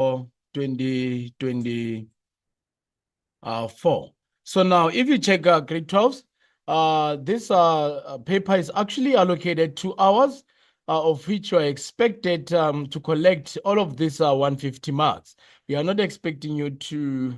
2024. So now, if you check grade 12s, this paper is actually allocated 2 hours, of which you are expected to collect all of these 150 marks. We are not expecting you to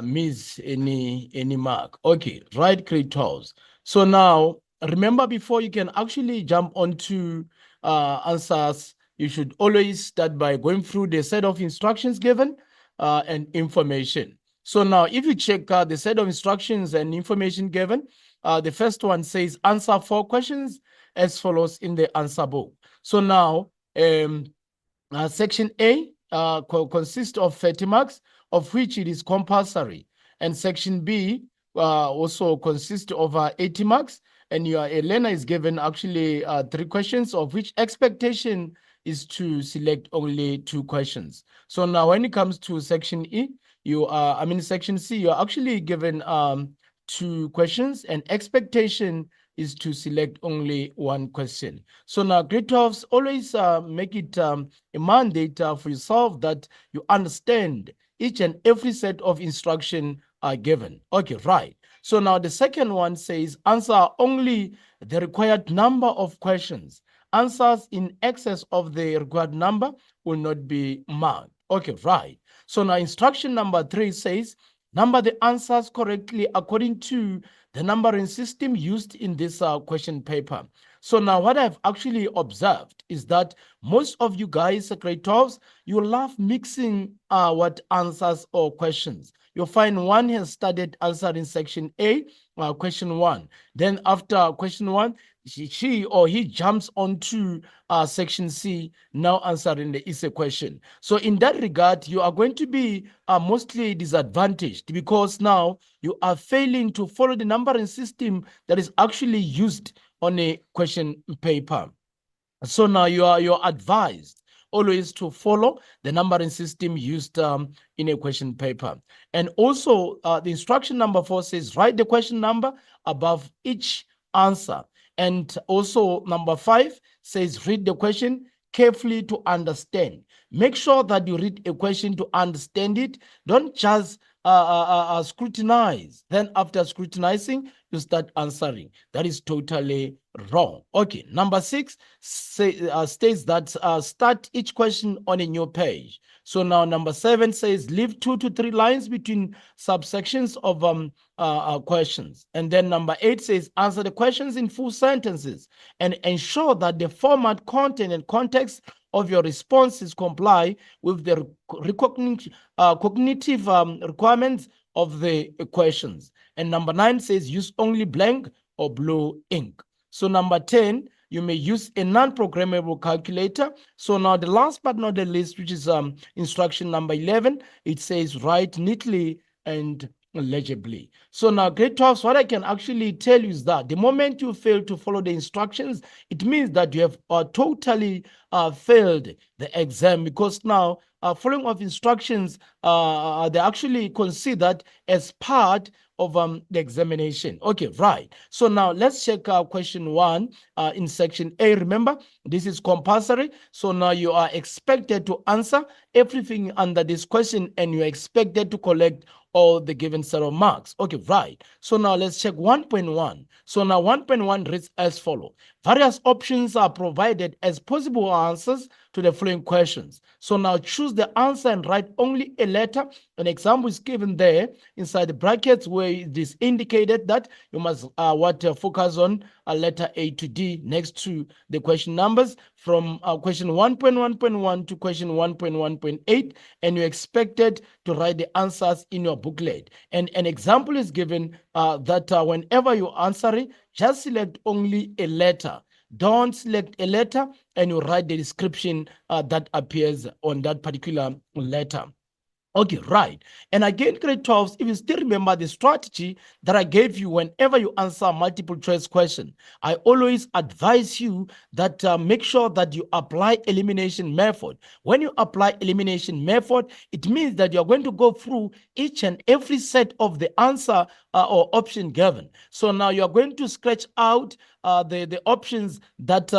miss any mark. Okay, right, grade 12s. So now, remember, before you can actually jump onto answers, you should always start by going through the set of instructions given and information. So now, if you check the set of instructions and information given, the first one says answer 4 questions as follows in the answer book. So now, section A consists of 30 marks, of which it is compulsory. And section B also consists of 80 marks. And a learner is given actually 3 questions, of which expectation is to select only 2 questions. So now when it comes to section E, section C, you're actually given 2 questions, and expectation is to select only 1 question. So now grade 12s always make it a mandate for yourself that you understand each and every set of instruction are given. Okay, right. So now the second one says answer only the required number of questions. Answers in excess of the required number will not be marked. Okay, right. So now instruction number 3 says number the answers correctly according to the numbering system used in this question paper. So now what I've actually observed is that most of you guys, grade 12s, you love mixing what answers or questions. You'll find one has started answering section A, question 1. Then after question 1, she or he jumps onto section C, now answering the essay question. So in that regard, you are going to be mostly disadvantaged, because now you are failing to follow the numbering system that is actually used on a question paper. So now you're advised always to follow the numbering system used in a question paper. And also the instruction number 4 says write the question number above each answer. And also number 5 says read the question carefully to understand. Make sure that you read a question to understand it. Don't just scrutinize. Then after scrutinizing, you start answering. That is totally wrong. Okay, number 6 states that start each question on a new page. So now number 7 says leave 2 to 3 lines between subsections of questions. And then number 8 says answer the questions in full sentences and ensure that the format, content, and context of your responses comply with the cognitive requirements of the questions. And number 9 says use only blank or blue ink. So number 10, you may use a non-programmable calculator. So now the last but not the least, which is instruction number 11, it says write neatly and legibly. So now grade 12, what I can actually tell you is that the moment you fail to follow the instructions, it means that you have totally failed the exam, because now following of instructions, they actually considered as part of the examination. Okay, right. So now let's check question 1 in section A. Remember, this is compulsory. So now you are expected to answer everything under this question, and you're expected to collect all the given set of marks. Okay, right. So now let's check 1.1. So now 1.1 reads as follows. Various options are provided as possible answers to the following questions. So now choose the answer and write only a letter. An example is given there inside the brackets where it is indicated that you must focus on letter A to D next to the question numbers from question 1.1.1 to question 1.1.8, and you're expected to write the answers in your booklet. And an example is given that whenever you're answering, just select only a letter. Don't select a letter and you write the description that appears on that particular letter. Okay, right. And again, grade 12, if you still remember the strategy that I gave you whenever you answer multiple choice question, I always advise you that make sure that you apply elimination method. When you apply elimination method, it means that you're going to go through each and every set of the answer or option given. So now you're going to scratch out the options that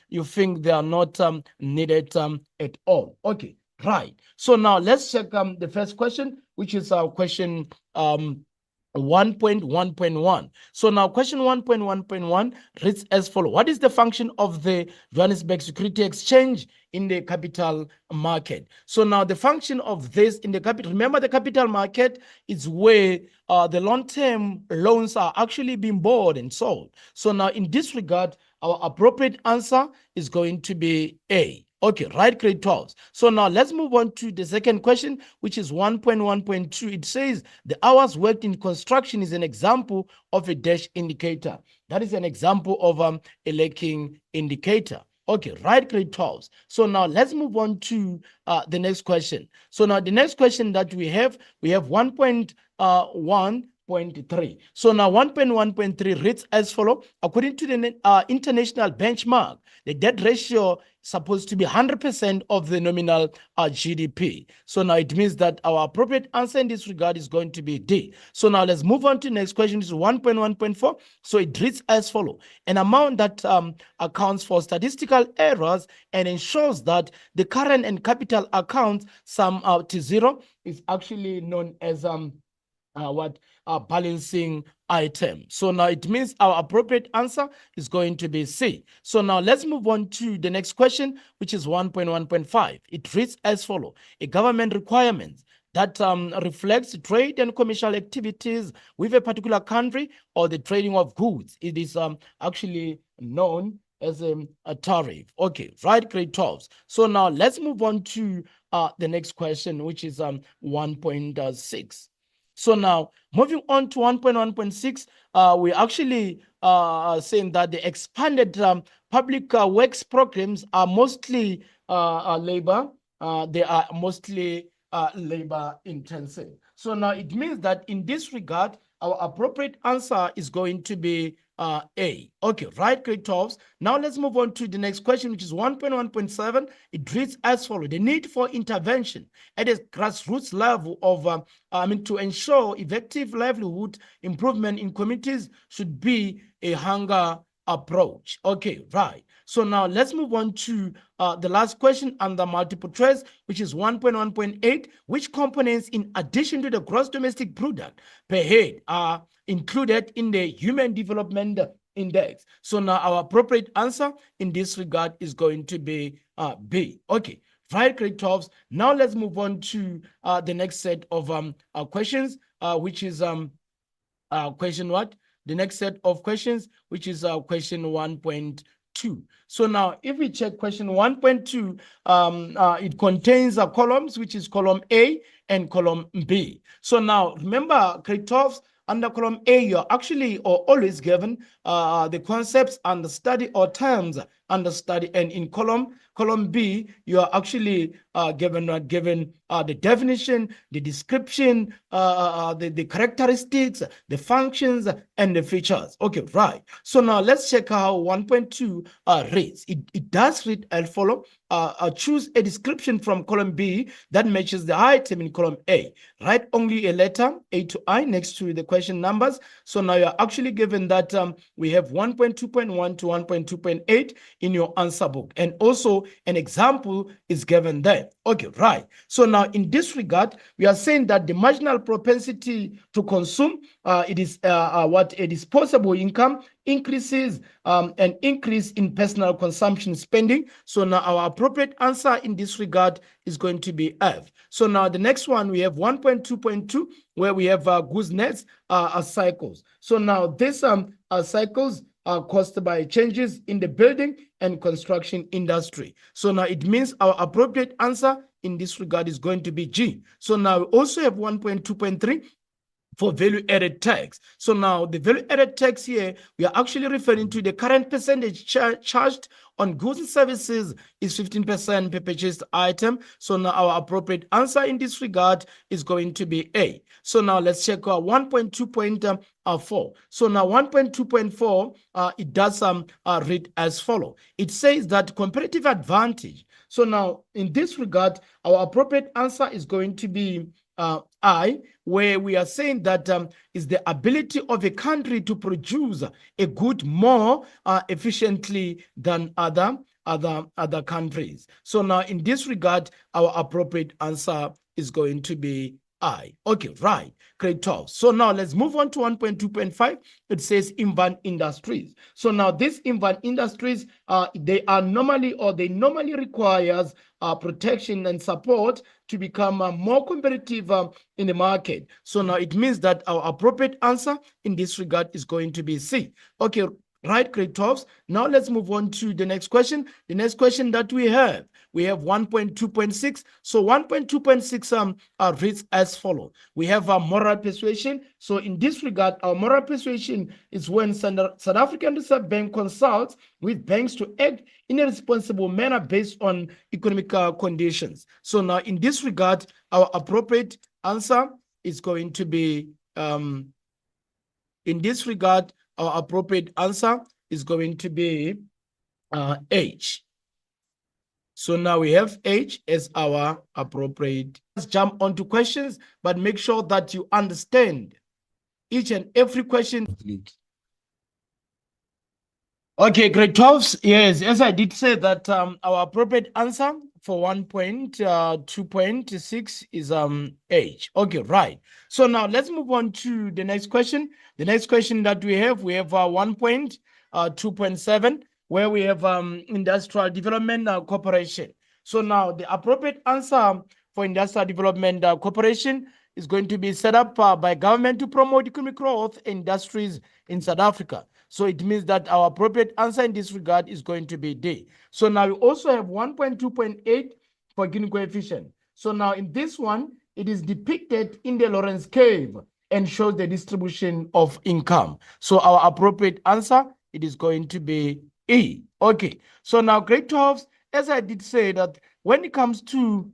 you think they are not needed at all. Okay. Right. So now let's check the first question, which is question 1.1.1. So now question 1.1.1 reads as follows. What is the function of the Johannesburg Security Exchange in the capital market? So now the function of this in the capital, remember the capital market is where the long-term loans are actually being bought and sold. So now in this regard, our appropriate answer is going to be A. Okay, right, grade 12. So now let's move on to the second question, which is 1.1.2. It says the hours worked in construction is an example of a dash indicator. That is an example of a lagging indicator. Okay, right, grade 12. So now let's move on to the next question. So now the next question that we have 1.1.3. So now 1.1.3 reads as follows. According to the international benchmark, the debt ratio is supposed to be 100% of the nominal GDP. So now it means that our appropriate answer in this regard is going to be D. So now let's move on to the next question. This is 1.1.4. So it reads as follows. An amount that accounts for statistical errors and ensures that the current and capital accounts sum out to zero is actually known as balancing item. So now it means our appropriate answer is going to be C. So now let's move on to the next question, which is 1.1.5. It reads as follows. A government requirement that reflects trade and commercial activities with a particular country or the trading of goods. It is actually known as a tariff. Okay, right, grade 12. So now let's move on to the next question, which is 1.6. So now, moving on to 1.1.6, we actually saying that the expanded public works programs are mostly labor. They are mostly labor intensive. So now it means that in this regard, our appropriate answer is going to be A. Okay, right, grade 12. Now let's move on to the next question, which is 1.1.7. It reads as follows. The need for intervention at a grassroots level of, to ensure effective livelihood improvement in communities should be a hunger approach. Okay, right. So now let's move on to the last question under multiple choice, which is 1.1.8. Which components, in addition to the gross domestic product per head, are included in the Human Development Index? So now our appropriate answer in this regard is going to be B. Okay, right, grade 12. Now let's move on to the next set of questions, which is question what? The next set of questions, which is question 1.2. So now, if we check question 1.2, it contains columns, which is column A and column B. So now, remember, grade 12, under column A, you're actually or always given the concepts and the study or terms under study, and in column B, you are actually given the definition, the description, the characteristics, the functions, and the features. Okay, right. So now let's check how 1.2 reads. It does read as follows. Choose a description from column B that matches the item in column A. Write only a letter A to I next to the question numbers. So now you're actually given that we have 1.2.1 to 1.2.8 in your answer book, and also an example is given there. Okay, right. So now in this regard, we are saying that the marginal propensity to consume, it is what a disposable income increases an increase in personal consumption spending. So now our appropriate answer in this regard is going to be F. So now the next one, we have 1.2.2, where we have goods nets cycles. So now this cycles are caused by changes in the building and construction industry. So now it means our appropriate answer in this regard is going to be G. So now we also have 1.2.3 for value-added tax. So now the value-added tax here, we are actually referring to the current percentage charged on goods and services is 15% per purchased item. So now our appropriate answer in this regard is going to be A. So now let's check our 1.2.4. So now 1.2.4, it does read as follows. It says that comparative advantage. So now in this regard, our appropriate answer is going to be I, where we are saying that is the ability of a country to produce a good more efficiently than other other countries. So now in this regard, our appropriate answer is going to be I. Okay, right. Grade 12. So now let's move on to 1.2.5. It says inbound industries. So now these inbound industries, they normally requires protection and support to become more competitive in the market. So now it means that our appropriate answer in this regard is going to be C. Okay, right, grade 12s. Now let's move on to the next question. The next question that we have 1.2.6. So 1.2.6 reads as follows. We have a moral persuasion. So in this regard, our moral persuasion is when South African Reserve Bank consults with banks to act in a responsible manner based on economic conditions. So now in this regard, our appropriate answer is going to be, in this regard, our appropriate answer is going to be H. So now we have H as our appropriate. Let's jump onto questions, but make sure that you understand each and every question. Okay, grade 12s. Yes, as I did say that our appropriate answer for 1.2.6 is H. Okay, right. So now let's move on to the next question. The next question that we have 1.2.7, where we have Industrial Development Corporation. So now the appropriate answer for Industrial Development Corporation is going to be set up by government to promote economic growth industries in South Africa. So it means that our appropriate answer in this regard is going to be D. So now we also have 1.2.8 for Gini coefficient. So now in this one, it is depicted in the Lorentz curve and shows the distribution of income. So our appropriate answer, it is going to be E. Okay. So now grade 12s, as I did say that when it comes to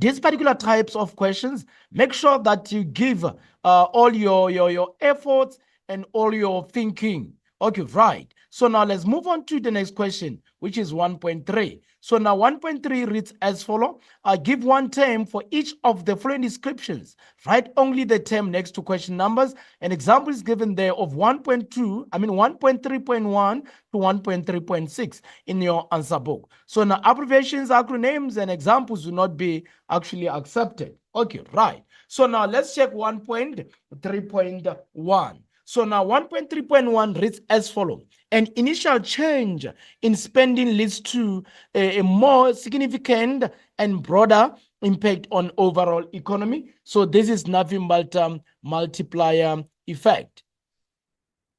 these particular types of questions, make sure that you give all your efforts and all your thinking. Okay, right. So now let's move on to the next question, which is 1.3. So now 1.3 reads as follows. Give one term for each of the following descriptions. Write only the term next to question numbers. An example is given there of 1.3.1 to 1.3.6 in your answer book. So now abbreviations, acronyms, and examples will not be actually accepted. Okay, right. So now let's check 1.3.1. So now 1.3.1 reads as follows. An initial change in spending leads to a more significant and broader impact on overall economy. So this is nothing but multiplier effect.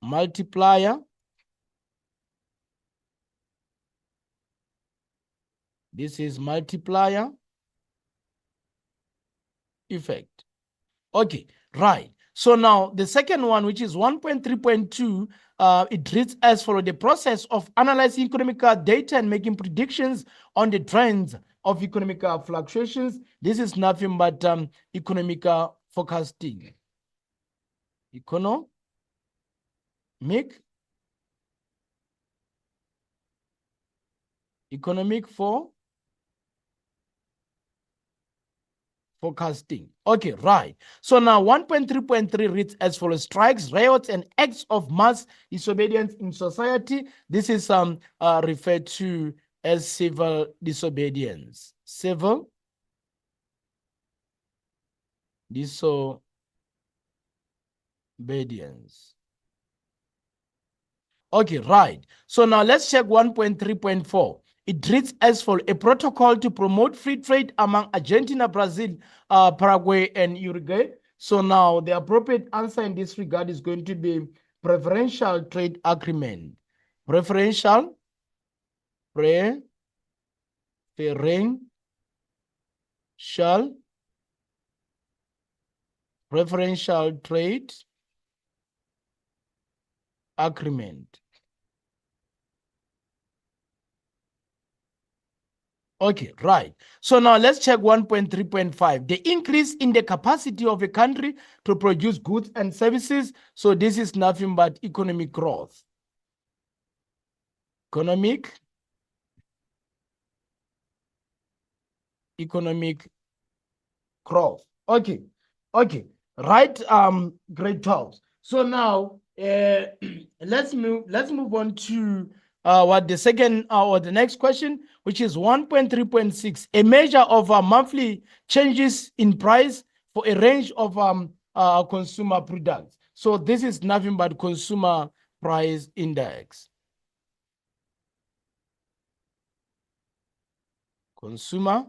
Multiplier. This is multiplier effect. Okay, right. So now the second one, which is 1.3.2, it reads as follows. The process of analyzing economic data and making predictions on the trends of economic fluctuations. This is nothing but economic forecasting. Economic forecasting. Okay, right. So now 1.3.3 reads as follows. Strikes, riots, and acts of mass disobedience in society. This is referred to as civil disobedience. Civil disobedience. Okay, right. So now let's check 1.3.4. It reads as follows. A protocol to promote free trade among Argentina, Brazil, Paraguay, and Uruguay. So now the appropriate answer in this regard is going to be preferential trade agreement. Preferential trade agreement. Okay, right. So now let's check 1.3.5. The increase in the capacity of a country to produce goods and services. So this is nothing but economic growth. Economic growth. Okay, right. Grade 12. So now let's move on to what the second or the next question, which is 1.3.6, a measure of monthly changes in price for a range of consumer products. So this is nothing but consumer price index. Consumer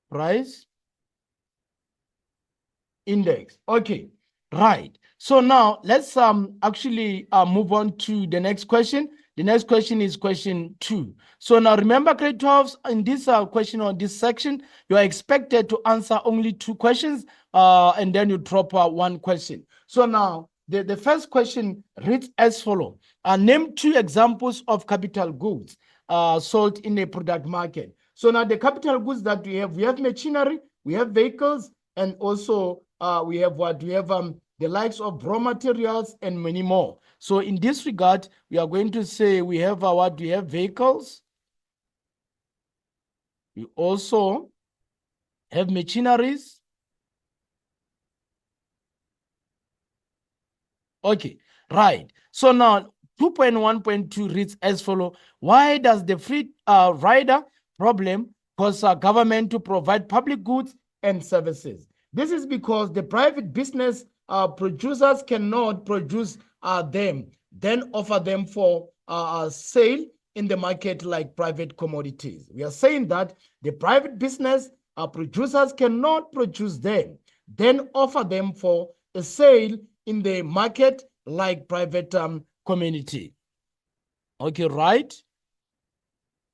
price index. Okay, right. So now let's actually move on to the next question. The next question is question 2. So now remember, grade 12s, in this question or this section, you are expected to answer only 2 questions and then you drop 1 question. So now the first question reads as follows. Name 2 examples of capital goods sold in a product market. So now the capital goods that we have machinery, we have vehicles, and also we have what? We have the likes of raw materials and many more. So in this regard, we are going to say we have what? We have vehicles. We also have machineries. Okay, right. So now 2.1.2 reads as follows. Why does the free rider problem cause government to provide public goods and services? This is because the private business producers cannot produce them, then offer them for sale in the market like private commodities. We are saying that the private business producers cannot produce them, then offer them for a sale in the market like private community. Okay, right?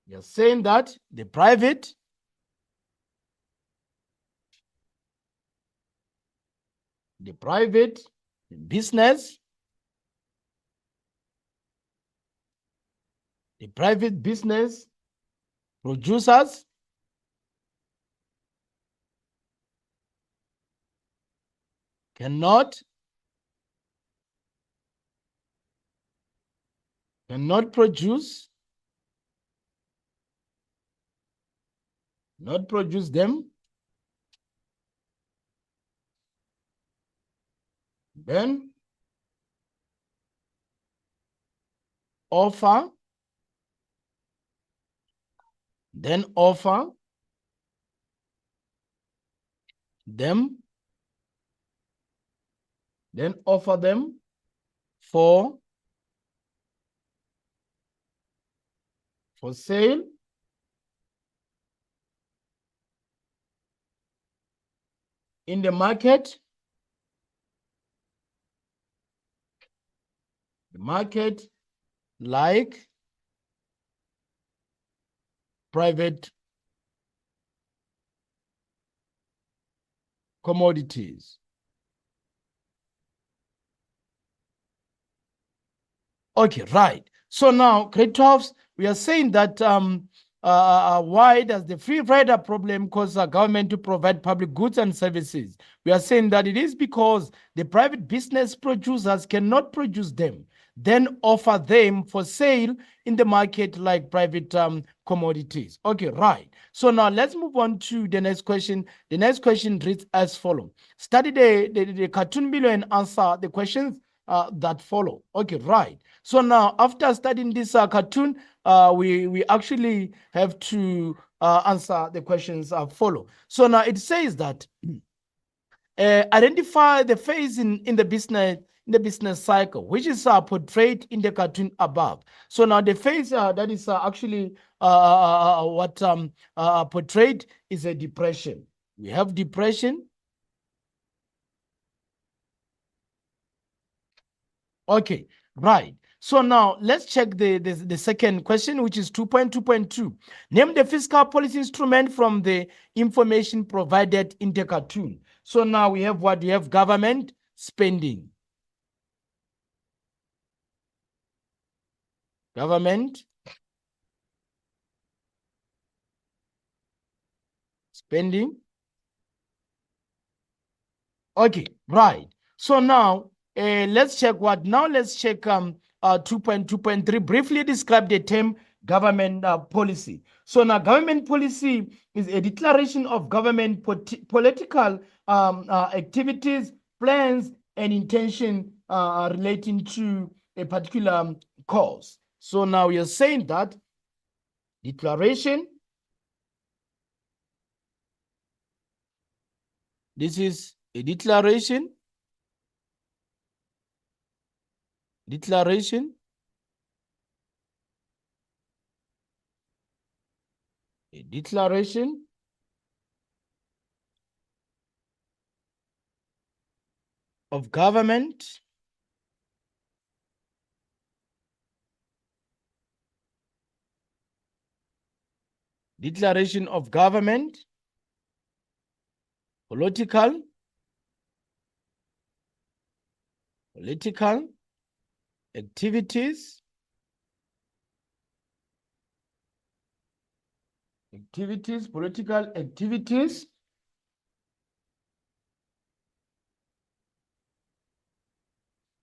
You're saying that the private business, the private business producers cannot produce, them, then offer them for sale in the market, like private commodities. Okay, right. So now, grade 12s, we are saying that why does the free rider problem cause the government to provide public goods and services? We are saying that it is because the private business producers cannot produce them, then offer them for sale in the market like private commodities. Okay, right. So now let's move on to the next question. The next question reads as follows. Study the cartoon below and answer the questions that follow. Okay, right. So now after studying this cartoon, we actually have to answer the questions follow. So now it says that identify the phase in the business cycle, which is portrayed in the cartoon above. So now the phase that is actually what portrayed is a depression. We have depression. Okay, right. So now let's check the second question, which is 2.2.2. Name the fiscal policy instrument from the information provided in the cartoon. So now we have what? We have government spending. Government spending. Okay, right. So now let's check what? Now let's check 2.2.3. Briefly describe the term government policy. So now government policy is a declaration of government political activities, plans, and intention relating to a particular cause. So now you're saying that declaration, this is a declaration of government political activities political activities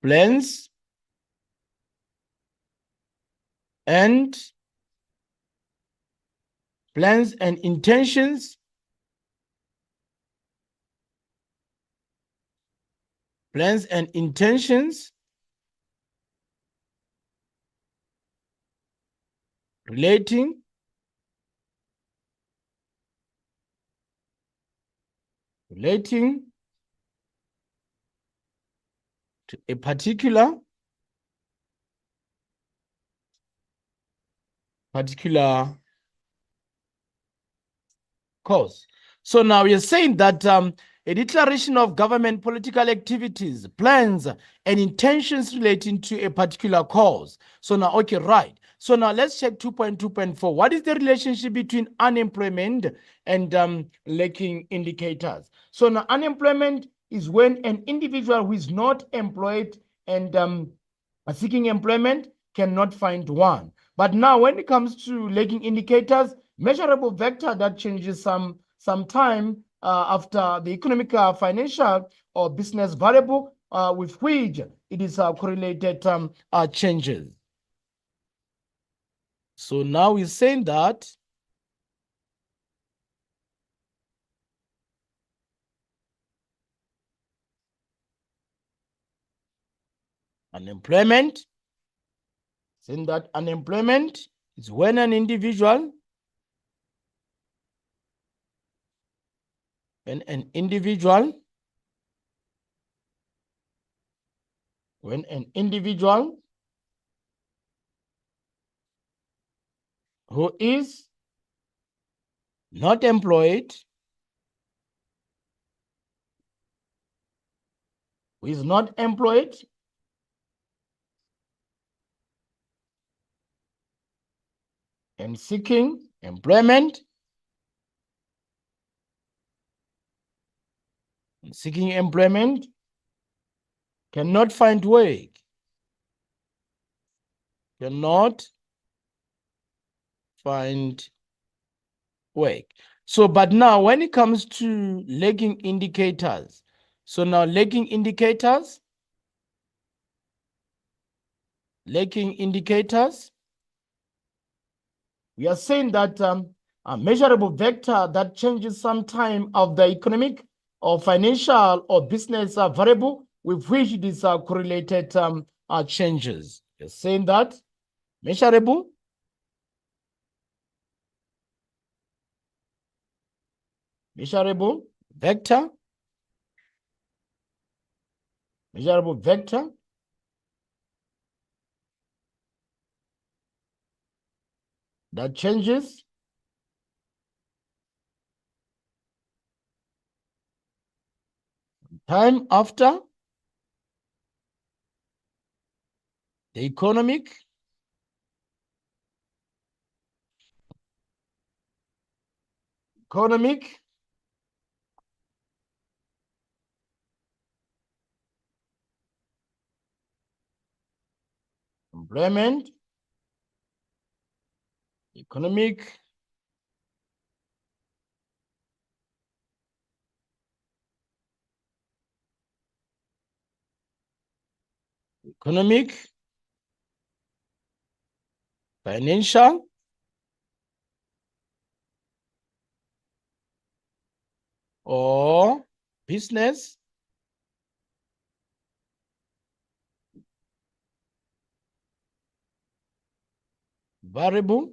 plans and intentions relating to a particular cause. So now you're saying that a declaration of government political activities, plans, and intentions relating to a particular cause. So now, okay, right. So now let's check 2.2.4. What is the relationship between unemployment and lacking indicators? So now unemployment is when an individual who is not employed and seeking employment cannot find one. But now when it comes to lagging indicators, measurable vector that changes some time after the economic, financial, or business variable with which it is correlated changes. So now we're saying that unemployment is when an individual who is not employed and seeking employment cannot find work. So, but now when it comes to lagging indicators, so now lagging indicators, we are saying that a measurable vector that changes some time of the economic or financial or business variable with which it is correlated changes. You're saying that measurable vector that changes time after the economic employment, economic financial, or business variable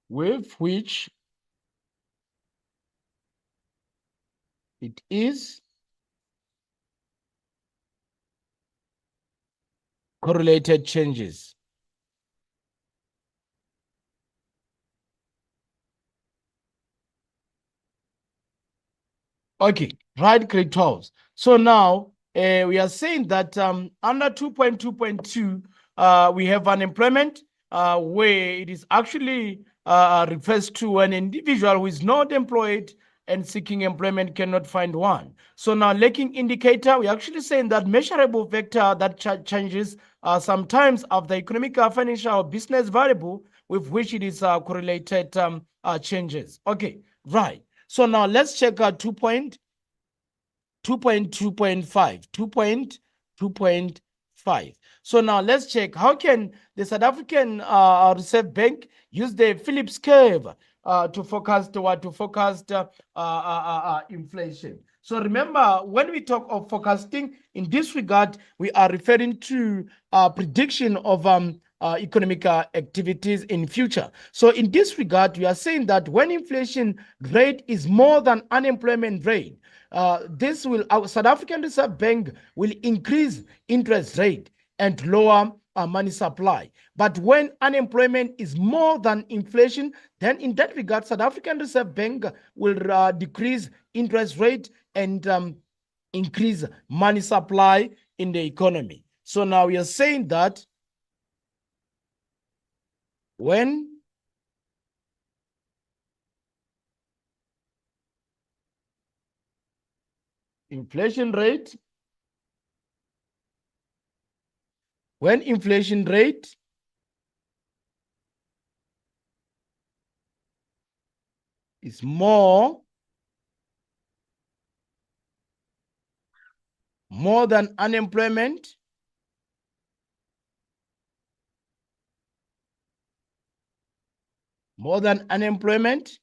with which it is correlated changes. Okay, right, grade 12. So now we are saying that under 2.2.2, we have unemployment where it is actually refers to an individual who is not employed and seeking employment cannot find one. So now lacking indicator, we're actually saying that measurable vector that changes sometimes of the economic, financial, or business variable with which it is correlated changes. Okay, right. So now let's check 2.2.5. 2.2.5. So now let's check how can the South African Reserve Bank use the Phillips curve to forecast inflation. So remember, when we talk of forecasting, in this regard, we are referring to prediction of economic activities in future. So in this regard, we are saying that when inflation rate is more than unemployment rate, this will, our South African Reserve Bank will increase interest rate and lower money supply. But when unemployment is more than inflation, then in that regard, South African Reserve Bank will decrease interest rate and increase money supply in the economy. So now we are saying that when inflation rate is more than unemployment,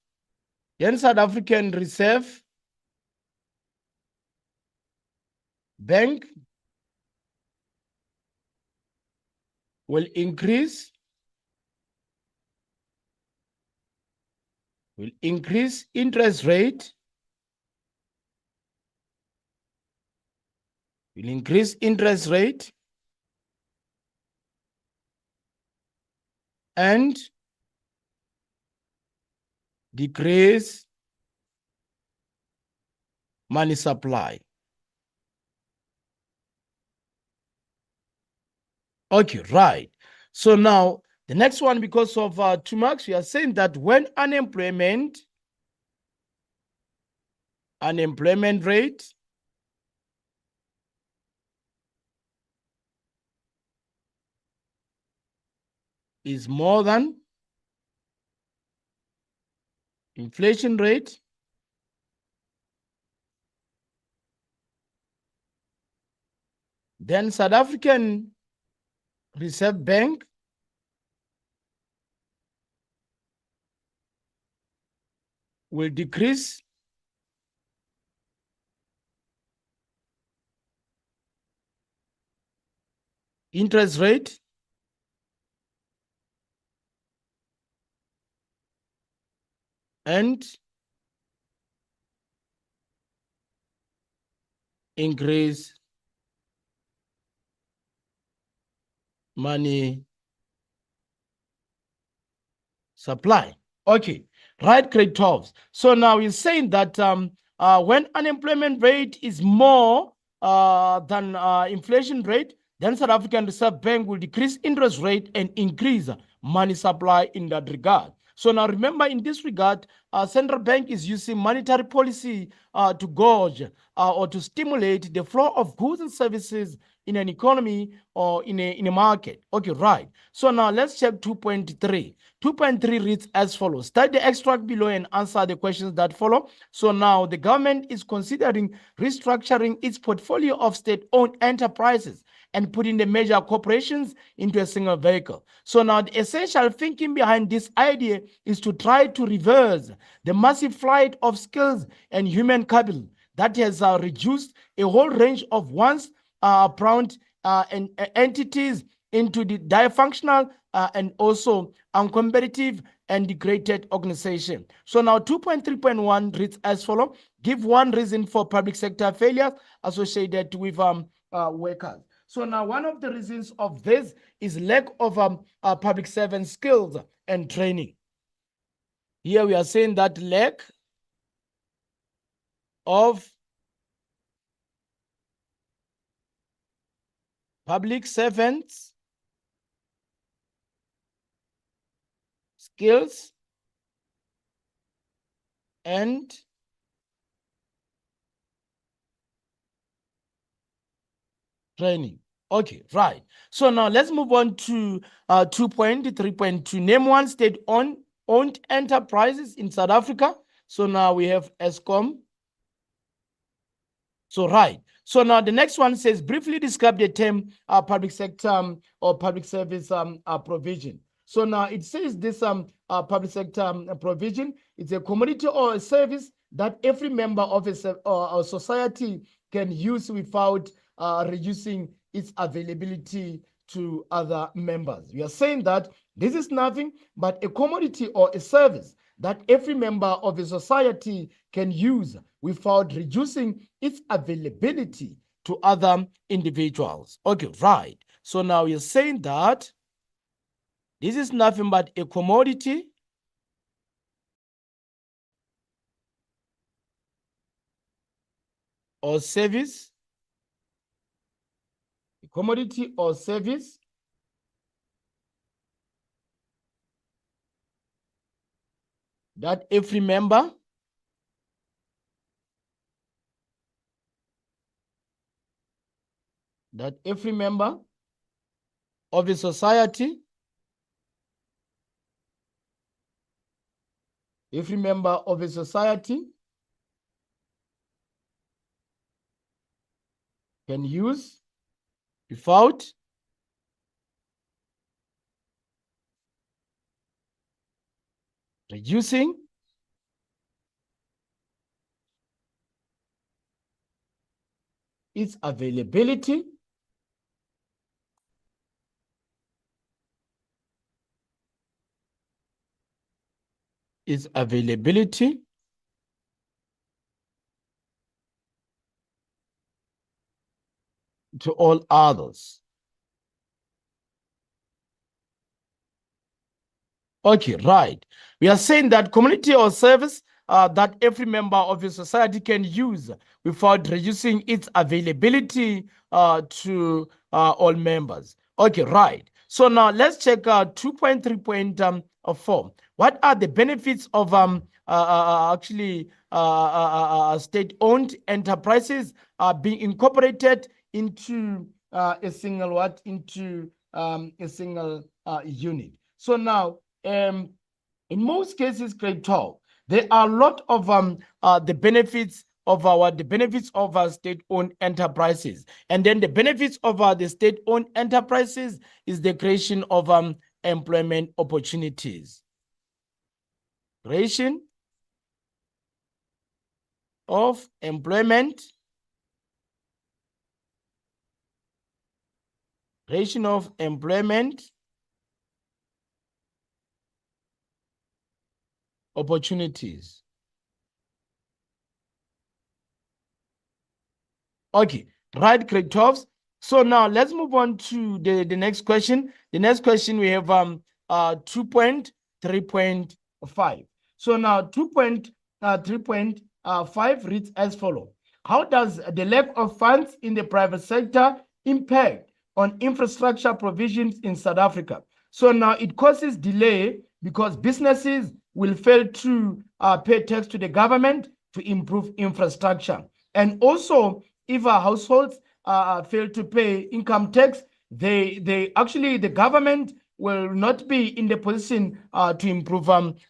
then South African Reserve Bank will increase interest rate, and decrease money supply. Okay, right. So now the next one, because of 2 marks, we are saying that when unemployment rate is more than inflation rate, then South African Reserve Bank will decrease interest rate and increase money supply. Okay, right, grade 12. So now we're saying that when unemployment rate is more than inflation rate, then South African Reserve Bank will decrease interest rate and increase money supply in that regard. So now remember, in this regard, central bank is using monetary policy to gauge or to stimulate the flow of goods and services in an economy or in a market. Okay, right. So now let's check 2.3. 2.3 reads as follows. Study the extract below and answer the questions that follow. So now the government is considering restructuring its portfolio of state-owned enterprises and putting the major corporations into a single vehicle. So now the essential thinking behind this idea is to try to reverse the massive flight of skills and human capital that has reduced a whole range of once proud and entities into the dysfunctional and also uncompetitive and degraded organization. So now 2.3.1 reads as follows: give one reason for public sector failures associated with workers. So now one of the reasons of this is lack of public servant skills and training. Here we are saying that lack of public servants skills and training. Okay, right. So now let's move on to 2.3.2. Name one state-owned enterprises in South Africa. So now we have Eskom. So right. So now the next one says briefly describe the term public sector or public service provision. So now it says this public sector provision, it's a commodity or a service that every member of a society can use without reducing its availability to other members. We are saying that this is nothing but a commodity or a service that every member of a society can use without reducing its availability to other individuals. Okay, right. So now you're saying that this is nothing but a commodity or service, a commodity or service that every member of a society, can use without reducing its availability to all others. Okay, right. We are saying that community or service that every member of a society can use without reducing its availability to all members. Okay, right. So now let's check 2.3.4. What are the benefits of state-owned enterprises being incorporated into a single unit? So now, in most cases, grade 12, there are a lot of the benefits of our state-owned enterprises, and then the benefits of the state-owned enterprises is the creation of employment opportunities. Creation of employment. Creation of employment opportunities. Okay, right, grade 12s. So now let's move on to the next question. The next question we have 2.3.5. So now 2.3.5 reads as follows. How does the lack of funds in the private sector impact on infrastructure provisions in South Africa? So now it causes delay because businesses will fail to pay tax to the government to improve infrastructure. And also, if our households fail to pay income tax, the government will not be in the position to improve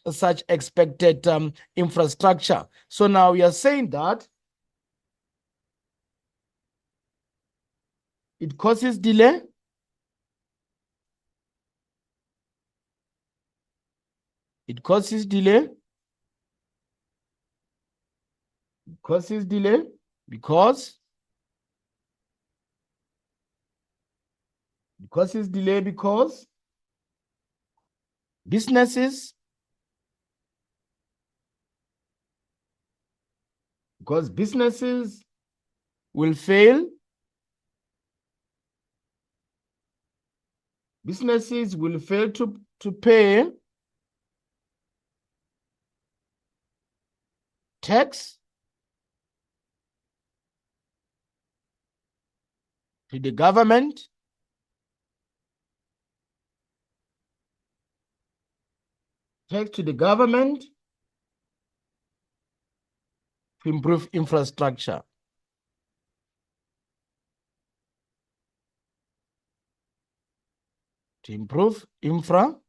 such expected infrastructure. So now we are saying that it causes delay. It causes delay. It causes delay because Because it's delayed because businesses will fail. Businesses will fail to pay tax to the government to improve infrastructure. To improve infrastructure.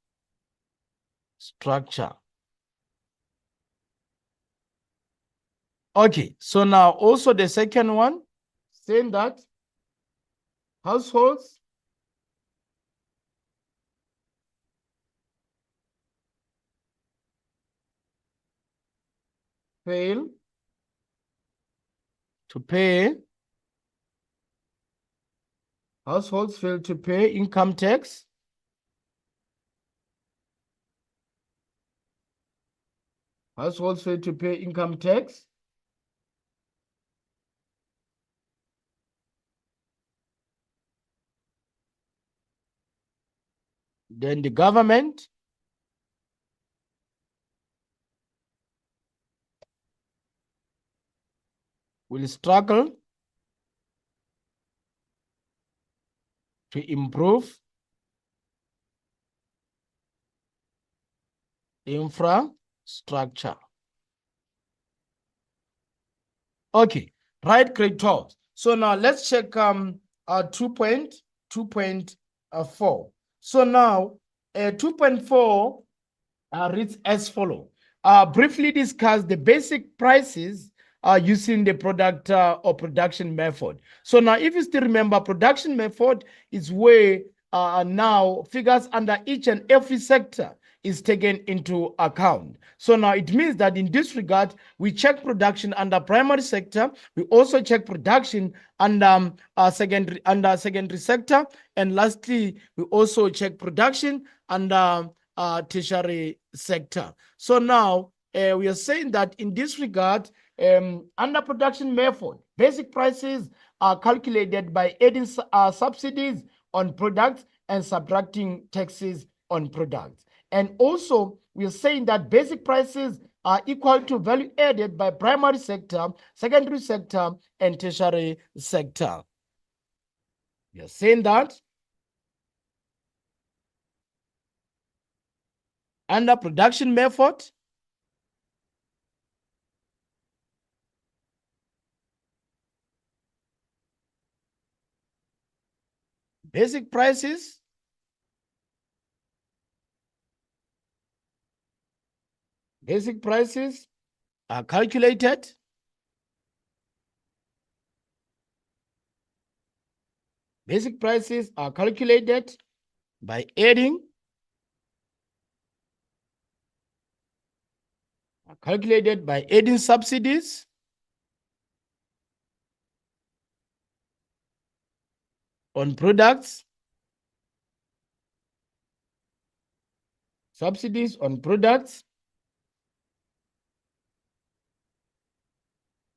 Okay, so now also the second one, saying that households fail to pay income tax. Households fail to pay income tax. Then the government will struggle to improve infrastructure. Okay, right, grade 12. So now let's check 2.4. So now 2.4 reads as follow. Briefly discuss the basic prices using the product or production method. So now if you still remember, production method is where now figures under each and every sector is taken into account. So now it means that in this regard, we check production under primary sector. We also check production under secondary sector. And lastly, we also check production under tertiary sector. So now we are saying that in this regard, under production method, basic prices are calculated by adding subsidies on products and subtracting taxes on products. And also, we are saying that basic prices are equal to value added by primary sector, secondary sector, and tertiary sector. We are saying that under production method, basic prices are calculated by adding subsidies on products,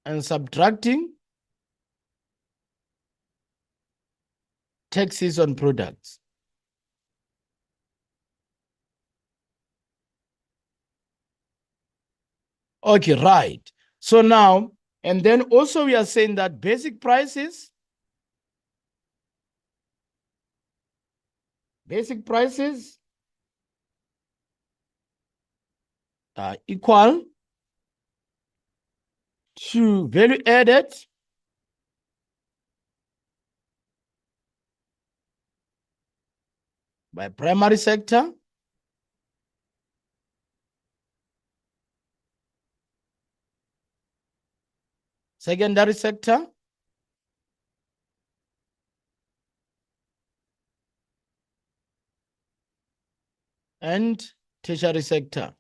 and subtracting taxes on products. Okay, right. So now, and then also we are saying that basic prices are equal to value added by primary sector, secondary sector, and tertiary sector.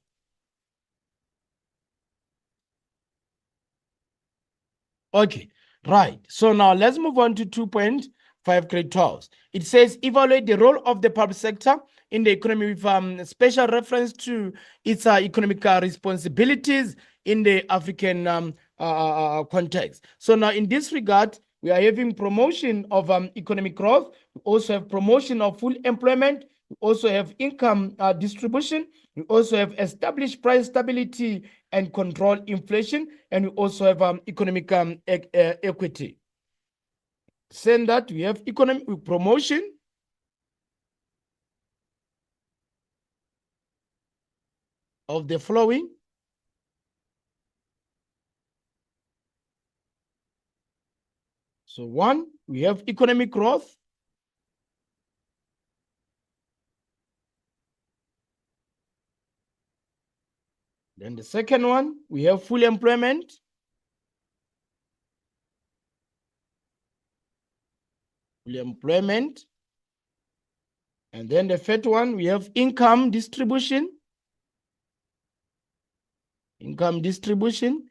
Okay, right. So now let's move on to 2.5. 5 grade 12. It says evaluate the role of the public sector in the economy with special reference to its economic responsibilities in the African context. So now in this regard, we are having promotion of economic growth. We also have promotion of full employment. We also have income distribution. We also have established price stability and control inflation. And we also have economic equity. Saying that we have economic promotion, of the following. So one, we have economic growth. Then the second one, we have full employment. Full employment. And then the third one, we have income distribution. Income distribution.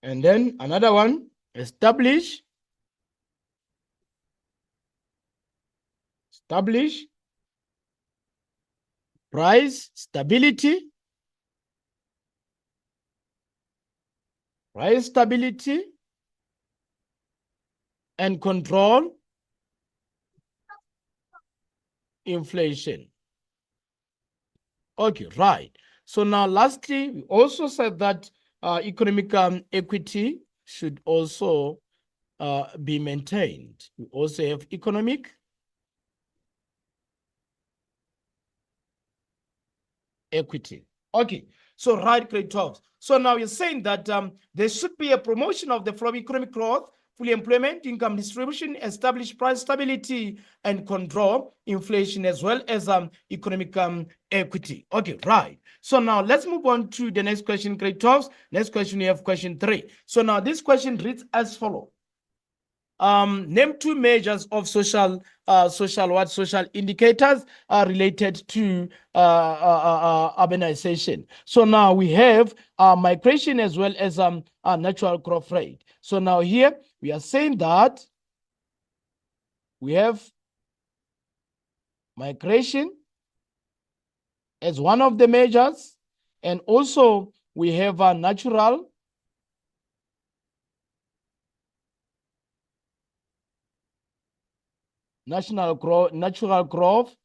And then another one, establish price stability. Price stability and control inflation. Okay, right. So now lastly, we also said that economic equity should also be maintained. We also have economic equity. Okay, so right, grade 12. So now you're saying that there should be a promotion of the flow of economic growth, full employment, income distribution, establish price stability, and control inflation, as well as economic equity. Okay, right. So now let's move on to the next question, grade 12. Next question, we have question 3. So now this question reads as follows. Name 2 measures of social indicators related to urbanization. So now we have migration as well as natural growth rate. So now here we are saying that we have migration as one of the measures, and also we have a natural growth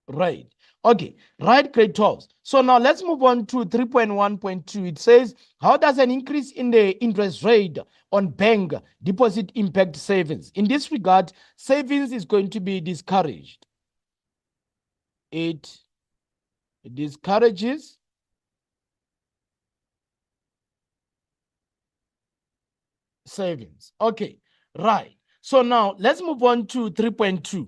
rate. Okay, right, grade 12. So now let's move on to 3.1.2. It says, how does an increase in the interest rate on bank deposit impact savings? In this regard, savings is going to be discouraged. It discourages savings. Okay, right. So now let's move on to 3.2.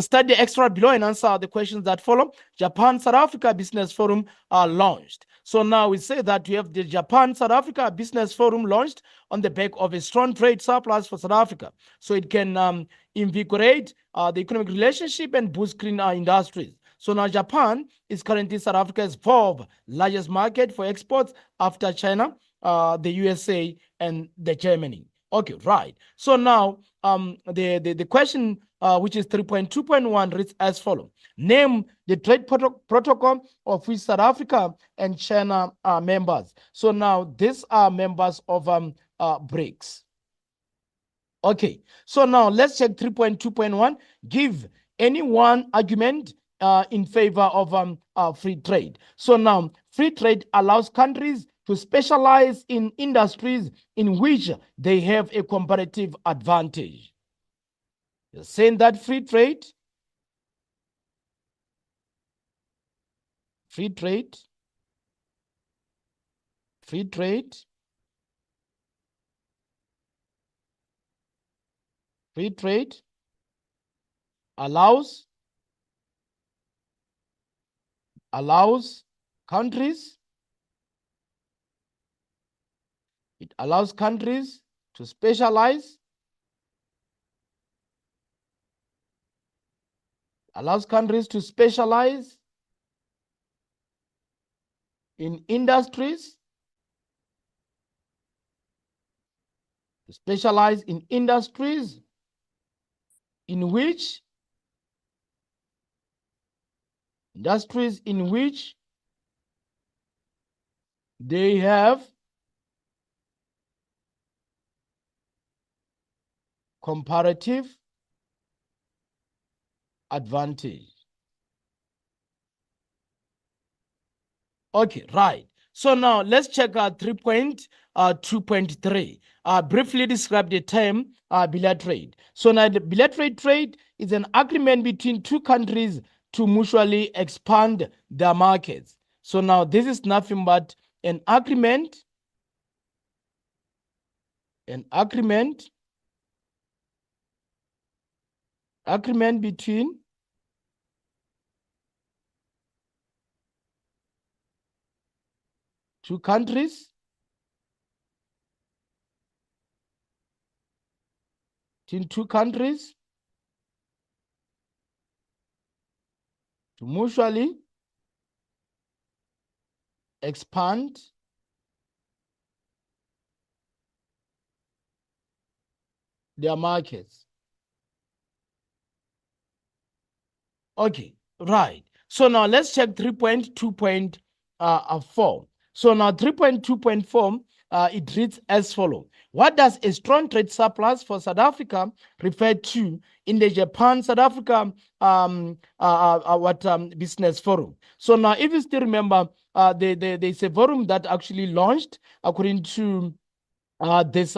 Study extra below and answer the questions that follow. Japan South Africa Business Forum are launched. So now we say that we have the Japan South Africa Business Forum launched on the back of a strong trade surplus for South Africa. So it can invigorate the economic relationship and boost green industries. So now Japan is currently South Africa's 4th largest market for exports after China, the USA, and the Germany. Okay, right. So now the question, which is 3.2.1, reads as follows. Name the trade protocol of which South Africa and China are members. So now these are members of BRICS. Okay, so now let's check 3.2.1. Give any one argument in favor of free trade. So now free trade allows countries to specialize in industries in which they have a comparative advantage. You're saying that free trade allows countries, to specialize, in industries specialize in industries in which they have comparative advantage. Okay, right. So now let's check 3.2.3. Briefly describe the term bilateral trade. So now the bilateral trade is an agreement between two countries to mutually expand their markets. So now this is nothing but an agreement between two countries to mutually expand their markets. Okay, right. So now let's check 3.2.4. So now 3.2.4, it reads as follows. What does a strong trade surplus for South Africa refer to in the Japan-South Africa business forum? So now if you still remember, there's a forum that actually launched according to this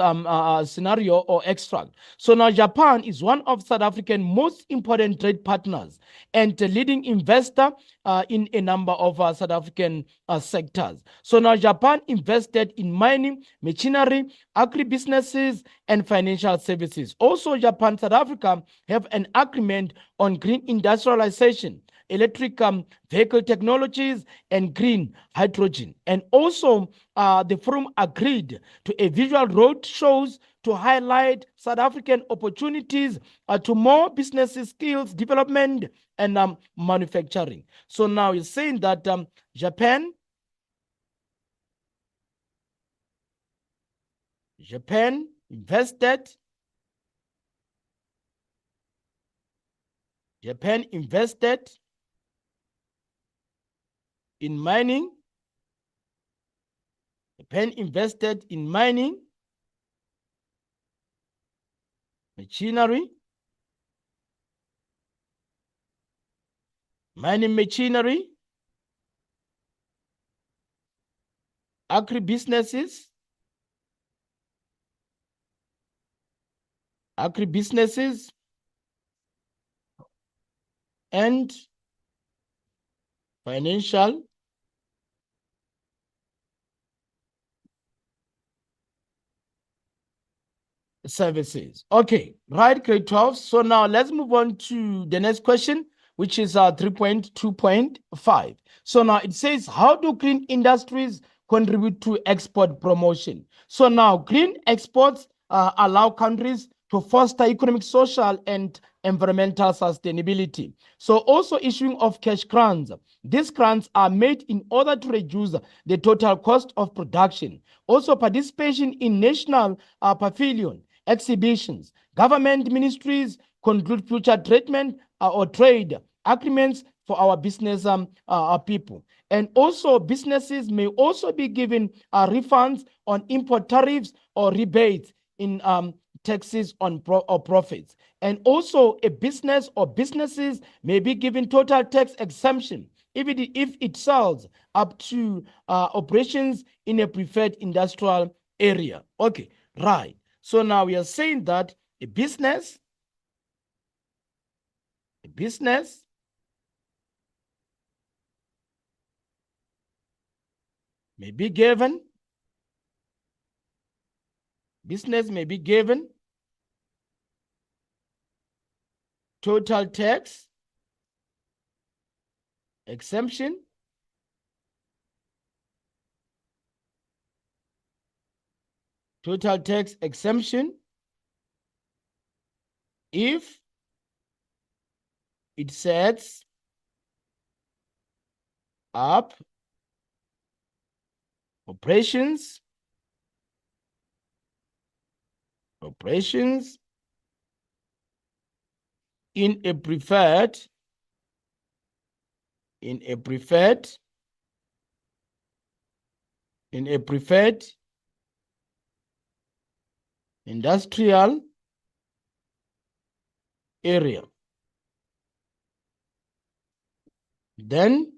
scenario or extract. So now Japan is one of South African most important trade partners and a leading investor in a number of South African sectors. So now Japan invested in mining, machinery, agribusinesses, and financial services. Also, Japan, South Africa have an agreement on green industrialization, electric vehicle technologies, and green hydrogen. And also, the forum agreed to a visual road shows to highlight South African opportunities to more business skills development and manufacturing. So now you're saying that Japan invested in mining. Japan invested in mining, machinery, agribusinesses, and financial services. Okay, right, grade 12. So now let's move on to the next question, which is 3.2.5. So now it says, how do green industries contribute to export promotion? So now green exports allow countries to foster economic, social, and environmental sustainability. So also issuing of cash grants. These grants are made in order to reduce the total cost of production. Also participation in national pavilion exhibitions. Government ministries conclude future treatment or trade agreements for our business people. And also businesses may also be given refunds on import tariffs or rebates in taxes on profits. And also a business or businesses may be given total tax exemption if it sells up to operations in a preferred industrial area. Okay, right. So now we are saying that a business may be given total tax exemption if it sets up operations operations in a preferred industrial area. Then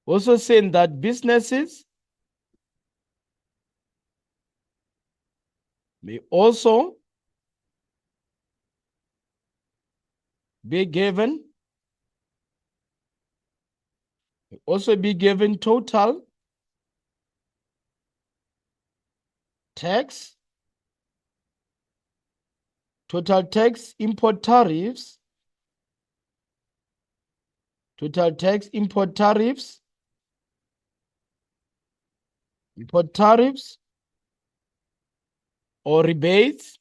also saying that businesses may also be given total tax import tariffs or rebates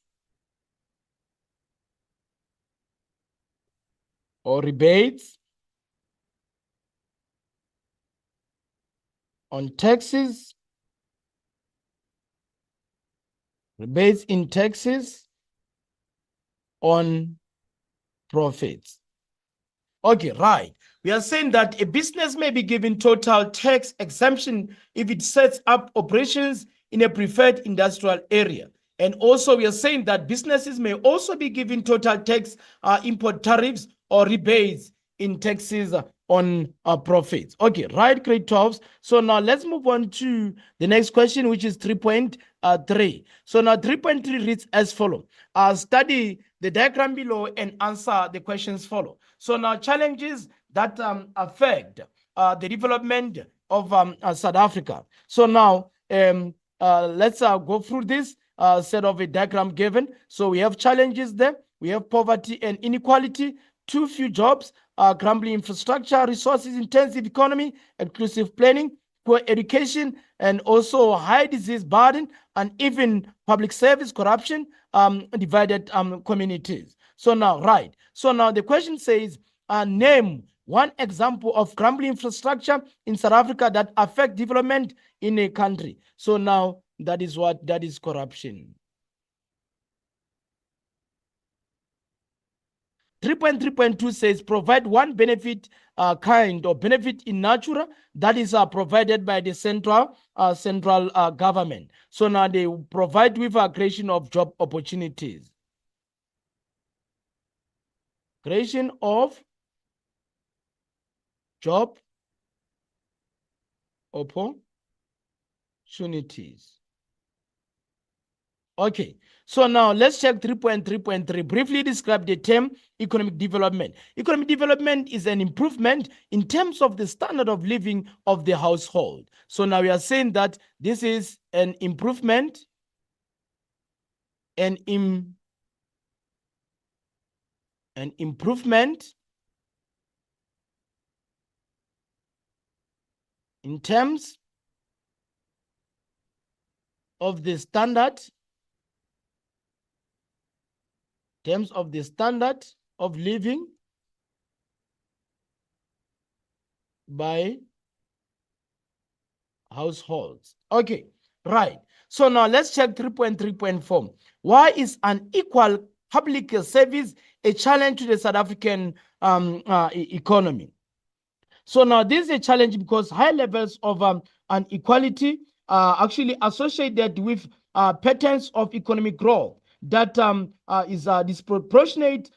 on taxes, rebates in taxes on profits. Okay, right. We are saying that a business may be given total tax exemption if it sets up operations in a preferred industrial area. And also we are saying that businesses may also be given total tax import tariffs or rebates in taxes on profits. Okay, right, grade 12s. So now let's move on to the next question, which is 3.3. So now 3.3 reads as follows. Study the diagram below and answer the questions follow. So now challenges that affect the development of South Africa. So now let's go through this set of a diagram given. So we have challenges there. We have poverty and inequality, too few jobs, crumbling infrastructure, resources intensive economy, inclusive planning, poor education, and also high disease burden, and even public service corruption, divided communities. So now, right. So now the question says, name one example of crumbling infrastructure in South Africa that affect development in a country. So now that is corruption. 3.3.2 says provide one benefit kind or benefit in natura that is provided by the central government. So now they provide with a creation of job opportunities. Creation of job opportunities. Okay, so now let's check 3.3.3. Briefly describe the term economic development. Economic development is an improvement in terms of the standard of living of the household. So now we are saying that this is an improvement, an improvement in terms of the standard of living by households. Okay, right. So now let's check 3.3.4. Why is unequal public service a challenge to the South African economy? So now this is a challenge because high levels of inequality are actually associated with patterns of economic growth that is a disproportionate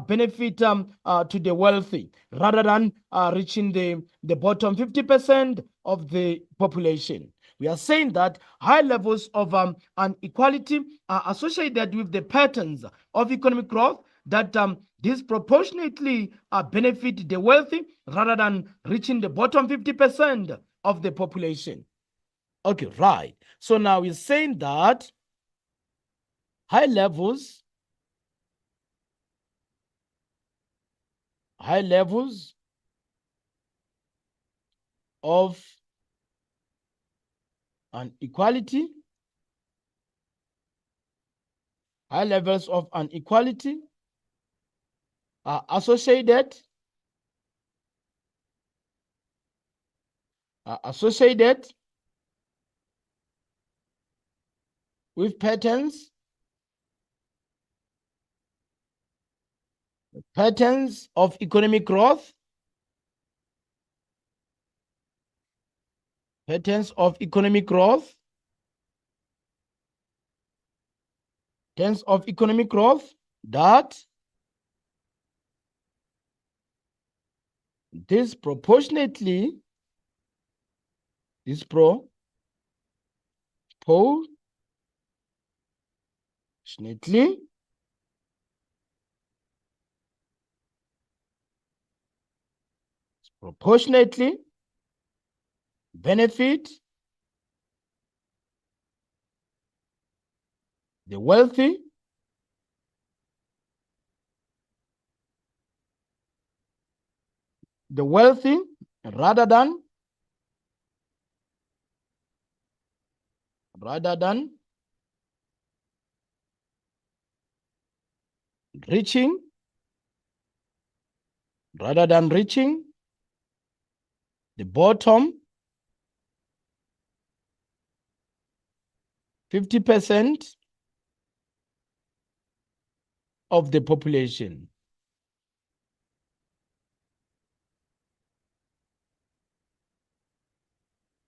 benefit to the wealthy rather than reaching the bottom 50% of the population. We are saying that high levels of inequality are associated with the patterns of economic growth that disproportionately benefit the wealthy rather than reaching the bottom 50% of the population. Okay, right. So now we're saying that high levels of inequality are associated with patterns of economic growth, patterns of economic growth, patterns of economic growth that disproportionately benefit the wealthy rather than reaching the bottom 50% of the population.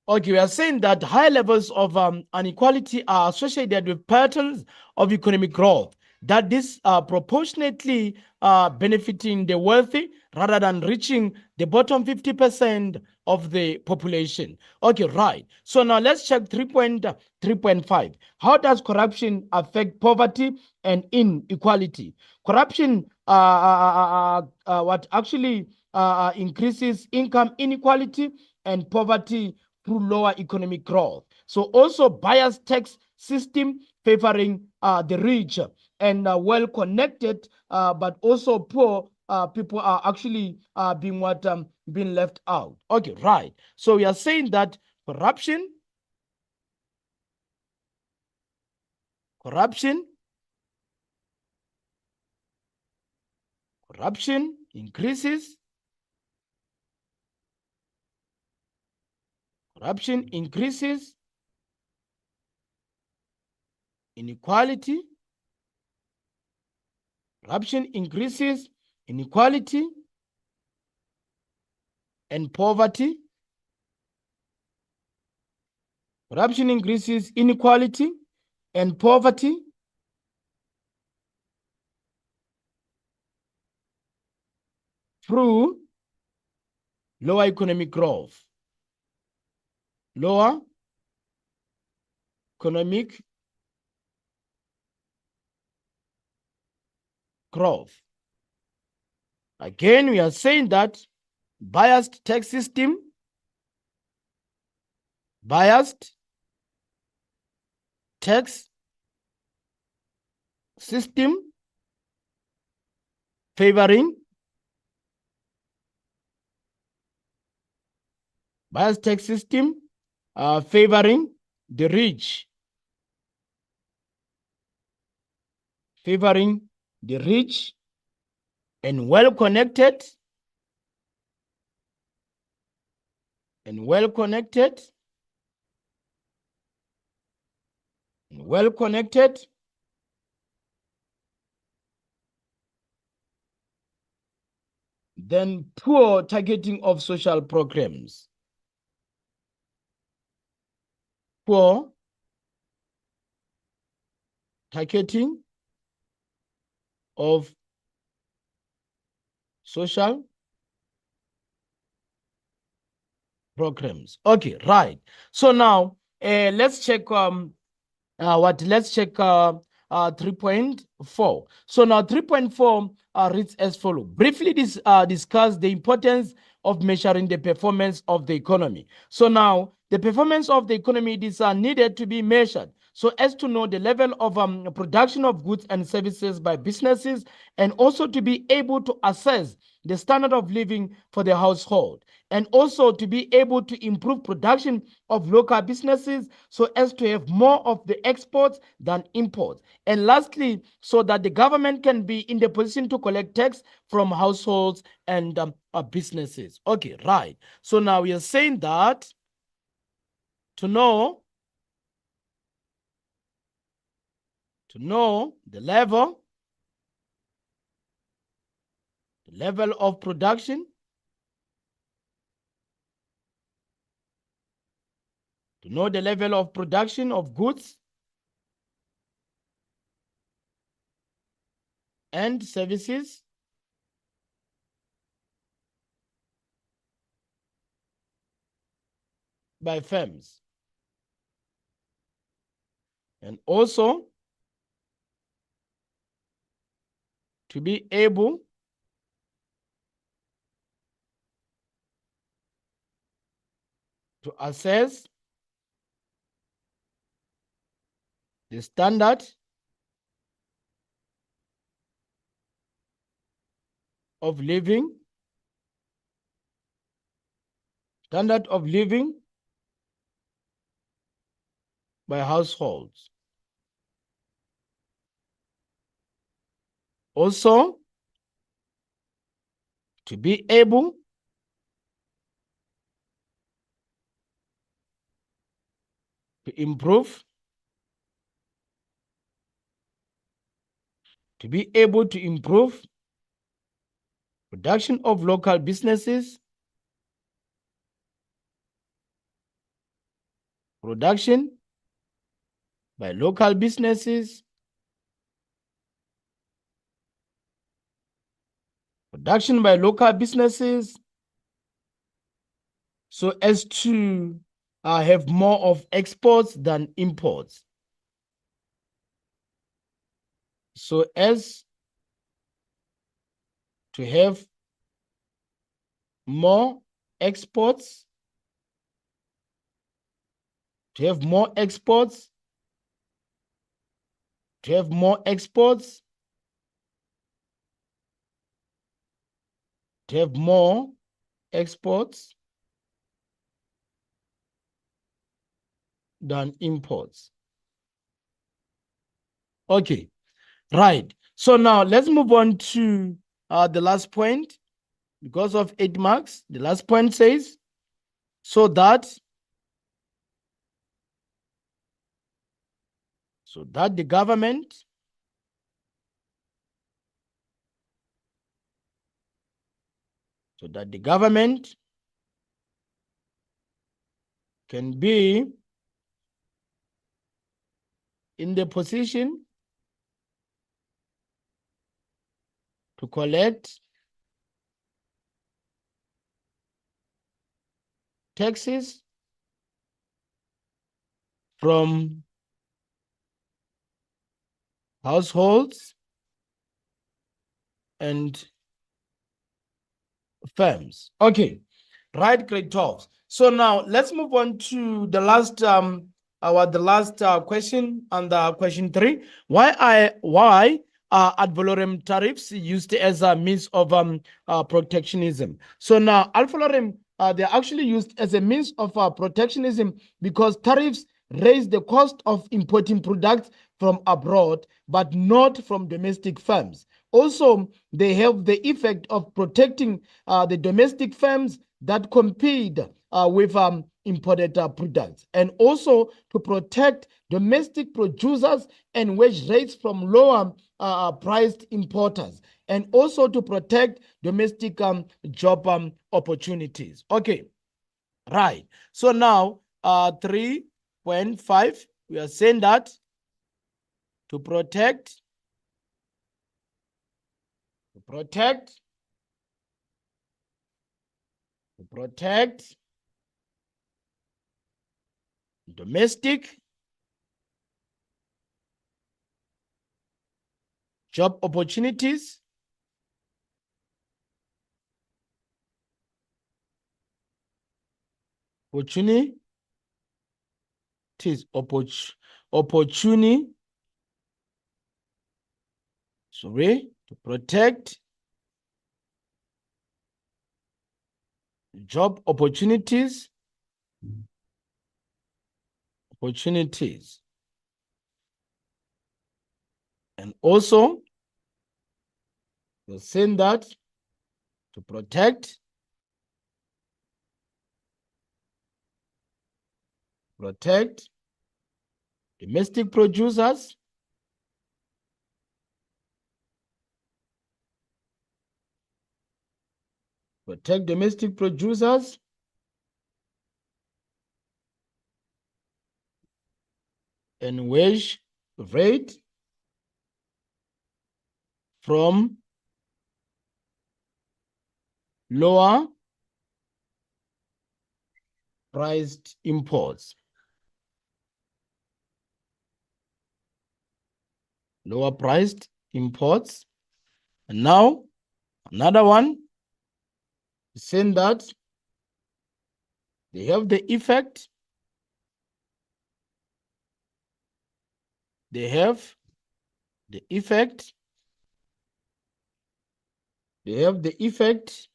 Okay, we are saying that high levels of inequality are associated with patterns of economic growth, that this proportionately benefiting the wealthy rather than reaching the bottom 50% of the population. Okay, right. So now let's check 3.5. How does corruption affect poverty and inequality? Corruption what actually increases income inequality and poverty through lower economic growth. So also biased tax system favoring the rich and well-connected, but also poor people are actually being left out. Okay, right. So we are saying that corruption increases inequality. Corruption increases inequality and poverty. Corruption increases inequality and poverty through lower economic growth. Lower economic growth. Again, we are saying that biased tax system favoring favoring the rich, and well-connected then poor targeting of social programs. Poor targeting of social programs. Okay, right. So now let's check 3.4. So now 3.4 reads as follows. Briefly discuss the importance of measuring the performance of the economy. So now the performance of the economy is needed to be measured so as to know the level of production of goods and services by businesses, and also to be able to assess the standard of living for the household, and also to be able to improve production of local businesses so as to have more of the exports than imports. And lastly, so that the government can be in the position to collect tax from households and businesses. Okay, right. So now we are saying that to know to know the level of production, to know the level of production of goods and services by firms, and also to be able to assess the standard of living, by households. Also, to be able to improve, production of local businesses, production by local businesses, so as to have more of exports than imports. So as to have more exports, to have more exports than imports. Okay, right. So now let's move on to the last point. Because of 8 marks, the last point says, so that the government can be in the position to collect taxes from households and firms. Okay, right, grade 12. So now let's move on to the last question, and question 3. Why are ad valorem tariffs used as a means of protectionism? So now ad valorem, they're actually used as a means of protectionism because tariffs raise the cost of importing products from abroad, but not from domestic firms. Also, they have the effect of protecting the domestic firms that compete with imported products, and also to protect domestic producers and wage rates from lower priced importers, and also to protect domestic job opportunities. Okay, right. So now 3.5, we are saying that to protect domestic job opportunities, to protect job opportunities, and also you're saying that to protect domestic producers Protect domestic producers. And wage rate from lower priced imports. Lower priced imports. And now another one is saying that they have the effect. They have the effect. They have the effect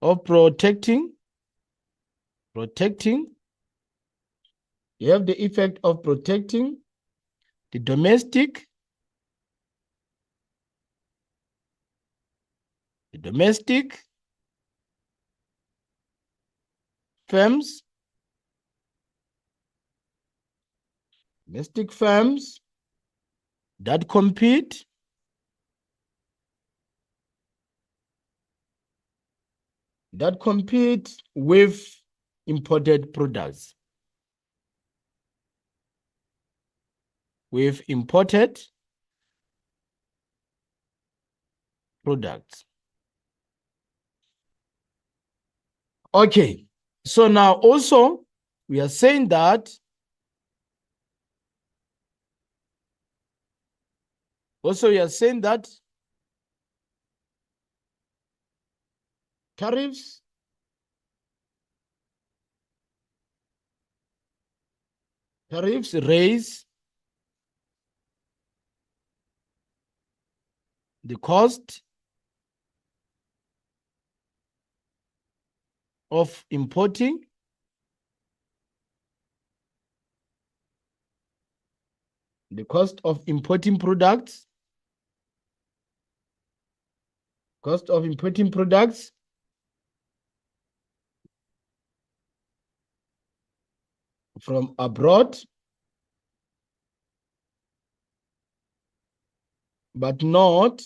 of protecting. They have the effect of protecting the domestic firms, that compete with imported products. Okay, so now also we are saying that tariffs raise the cost of importing products. From abroad, but not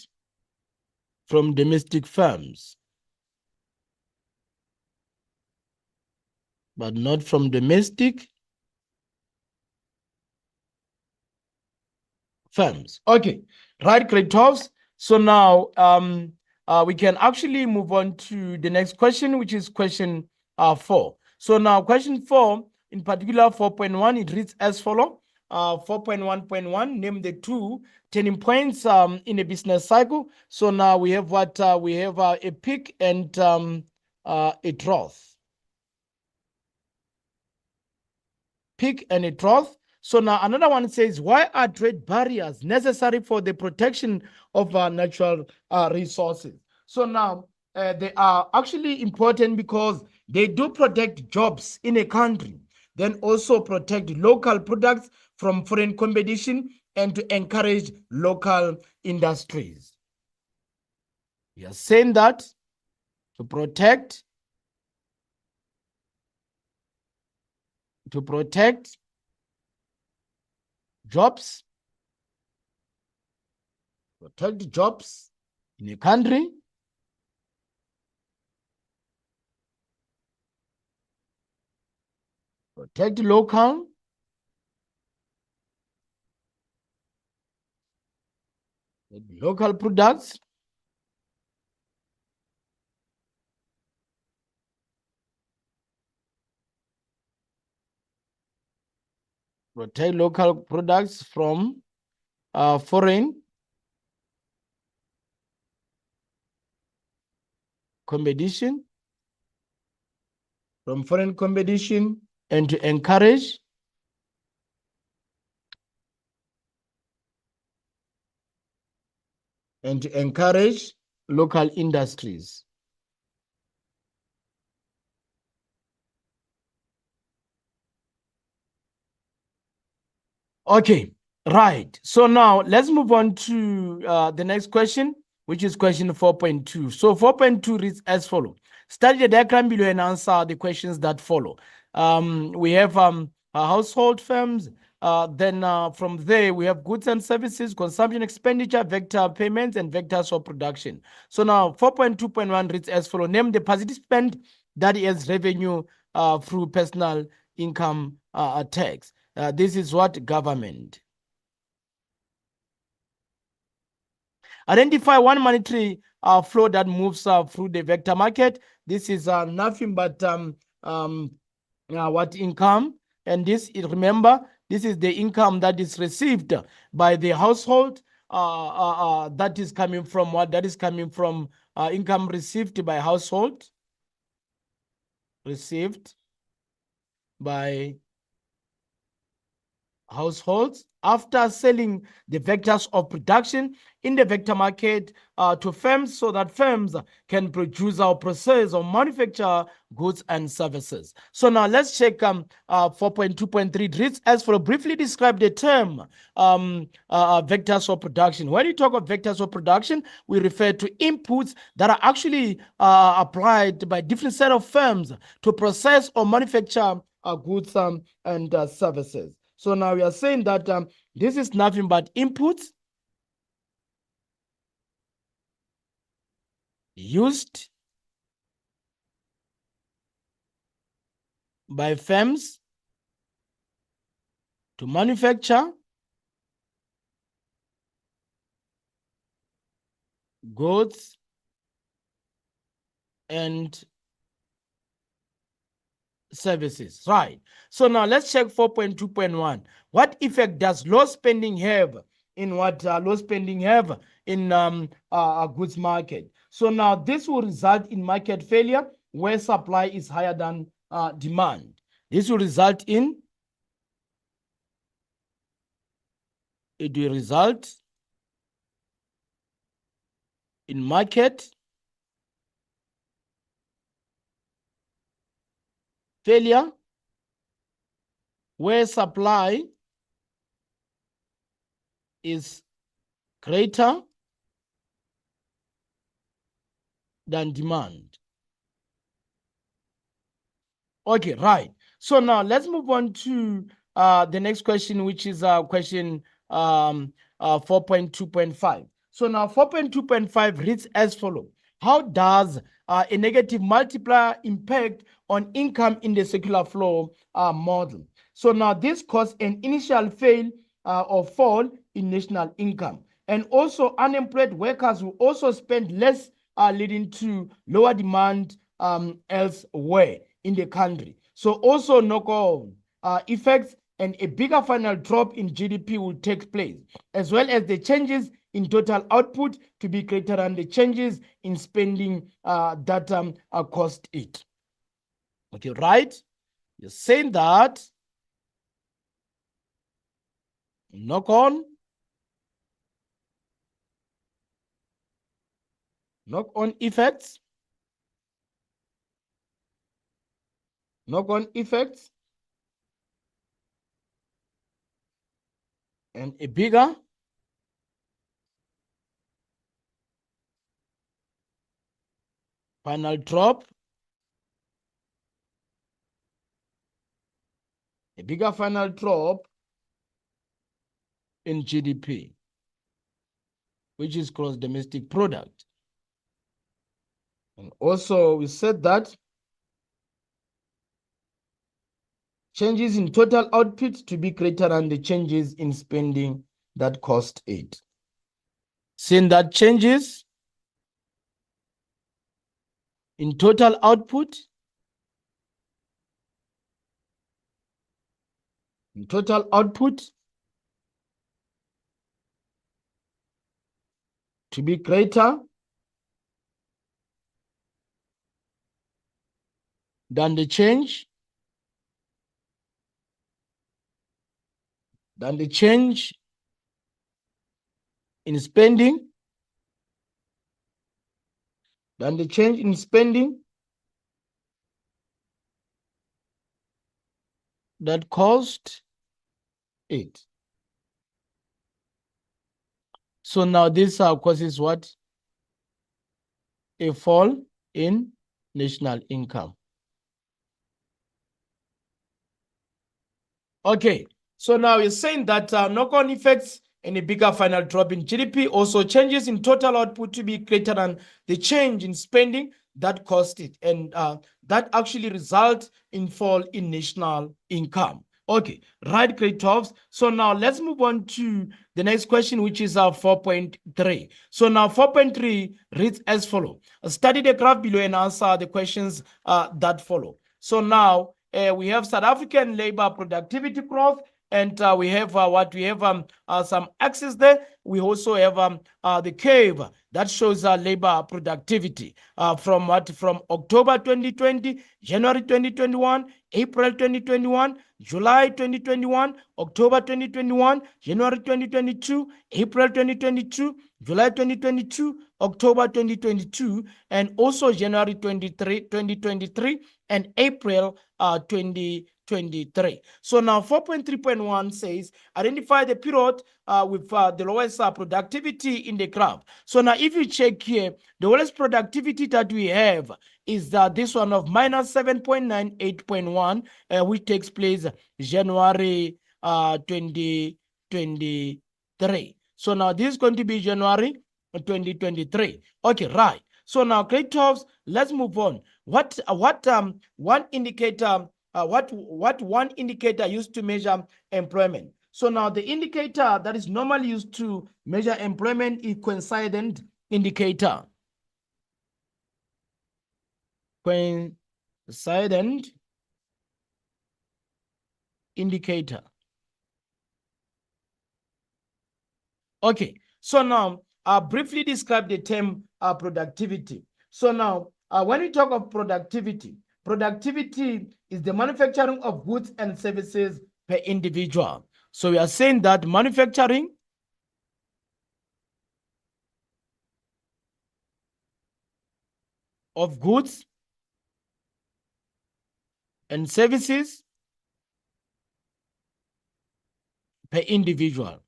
from domestic firms. Okay, right, grade 12s. So now we can actually move on to the next question, which is question 4. So now question 4, in particular 4.1, it reads as follow. 4.1.1, name the two turning points in a business cycle. So now we have what we have a peak and a trough. Peak and a trough. So now another one says, why are trade barriers necessary for the protection of our natural resources? So now they are actually important because they do protect jobs in a country, then also protect local products from foreign competition and to encourage local industries. We are saying that to protect jobs, in a country, protect local products, protect local products from foreign competition, and to encourage local industries. Okay, right. So now let's move on to the next question, which is question 4.2. So 4.2 reads as follows. Study the diagram below and answer the questions that follow. We have household firms, Then from there, we have goods and services, consumption expenditure, vector payments, and vectors of production. So now 4.2.1 reads as follows. Name the participant that is revenue through personal income tax. This is what government. Identify one monetary flow that moves through the vector market. This is nothing but what income, and this is, remember, this is the income that is received by the household. That is coming from what? That is coming from income received by household, received by households after selling the vectors of production in the vector market to firms, so that firms can produce or process or manufacture goods and services. So now let's check 4.2.3 reads as for briefly describe the term vectors of production. When you talk of vectors of production, we refer to inputs that are actually applied by different set of firms to process or manufacture goods and services. So now we are saying that this is nothing but inputs used by firms to manufacture goods and services, right? So now let's check 4.2.1. What effect does low spending have in what low spending have in a goods market? So now this will result in market failure where supply is higher than demand. This will result in, it will result in market failure where supply is greater than demand. Okay, right. So now let's move on to the next question, which is question 4.2.5. So now 4.2.5 reads as follows. How does a negative multiplier impact on income in the circular flow model? So now this causes an initial fail or fall in national income. And also unemployed workers will also spend less, leading to lower demand elsewhere in the country. So also knock-on effects and a bigger final drop in GDP will take place, as well as the changes in total output to be greater than the changes in spending that cost it. Okay, right? You're saying that knock-on effects, and a bigger final drop, in GDP, which is gross domestic product. And also we said that changes in total output to be greater than the changes in spending that cost it. Seeing that changes in total output to be greater than the change in spending, that caused it. So now this causes what? A fall in national income. Okay, So now you're saying that knock-on effects and a bigger final drop in GDP, also changes in total output to be greater than the change in spending that caused it. And that actually results in fall in national income. Okay, right, grade 12. So now let's move on to the next question, which is 4.3. So now 4.3 reads as follows. Study the graph below and answer the questions that follow. So now we have South African labor productivity growth, and we have some axes there. We also have the curve that shows labor productivity from October 2020, January 2021, April 2021, July 2021, October 2021, January 2022, April 2022, July 2022, October 2022, and also January 2023, and April 2023. So now 4.3.1 says identify the period with the lowest productivity in the graph. So now if you check here, the lowest productivity that we have is this one of minus 7.98.1, which takes place January 2023. So now this is going to be January 2023. Okay, right. So now grade 12, let's move on. What one indicator used to measure employment? So now the indicator that is normally used to measure employment is coincident indicator. Coincident indicator. Okay, so now I'll briefly describe the term productivity. So now when we talk of productivity, productivity is the manufacturing of goods and services per individual. So we are saying that manufacturing of goods and services per individual.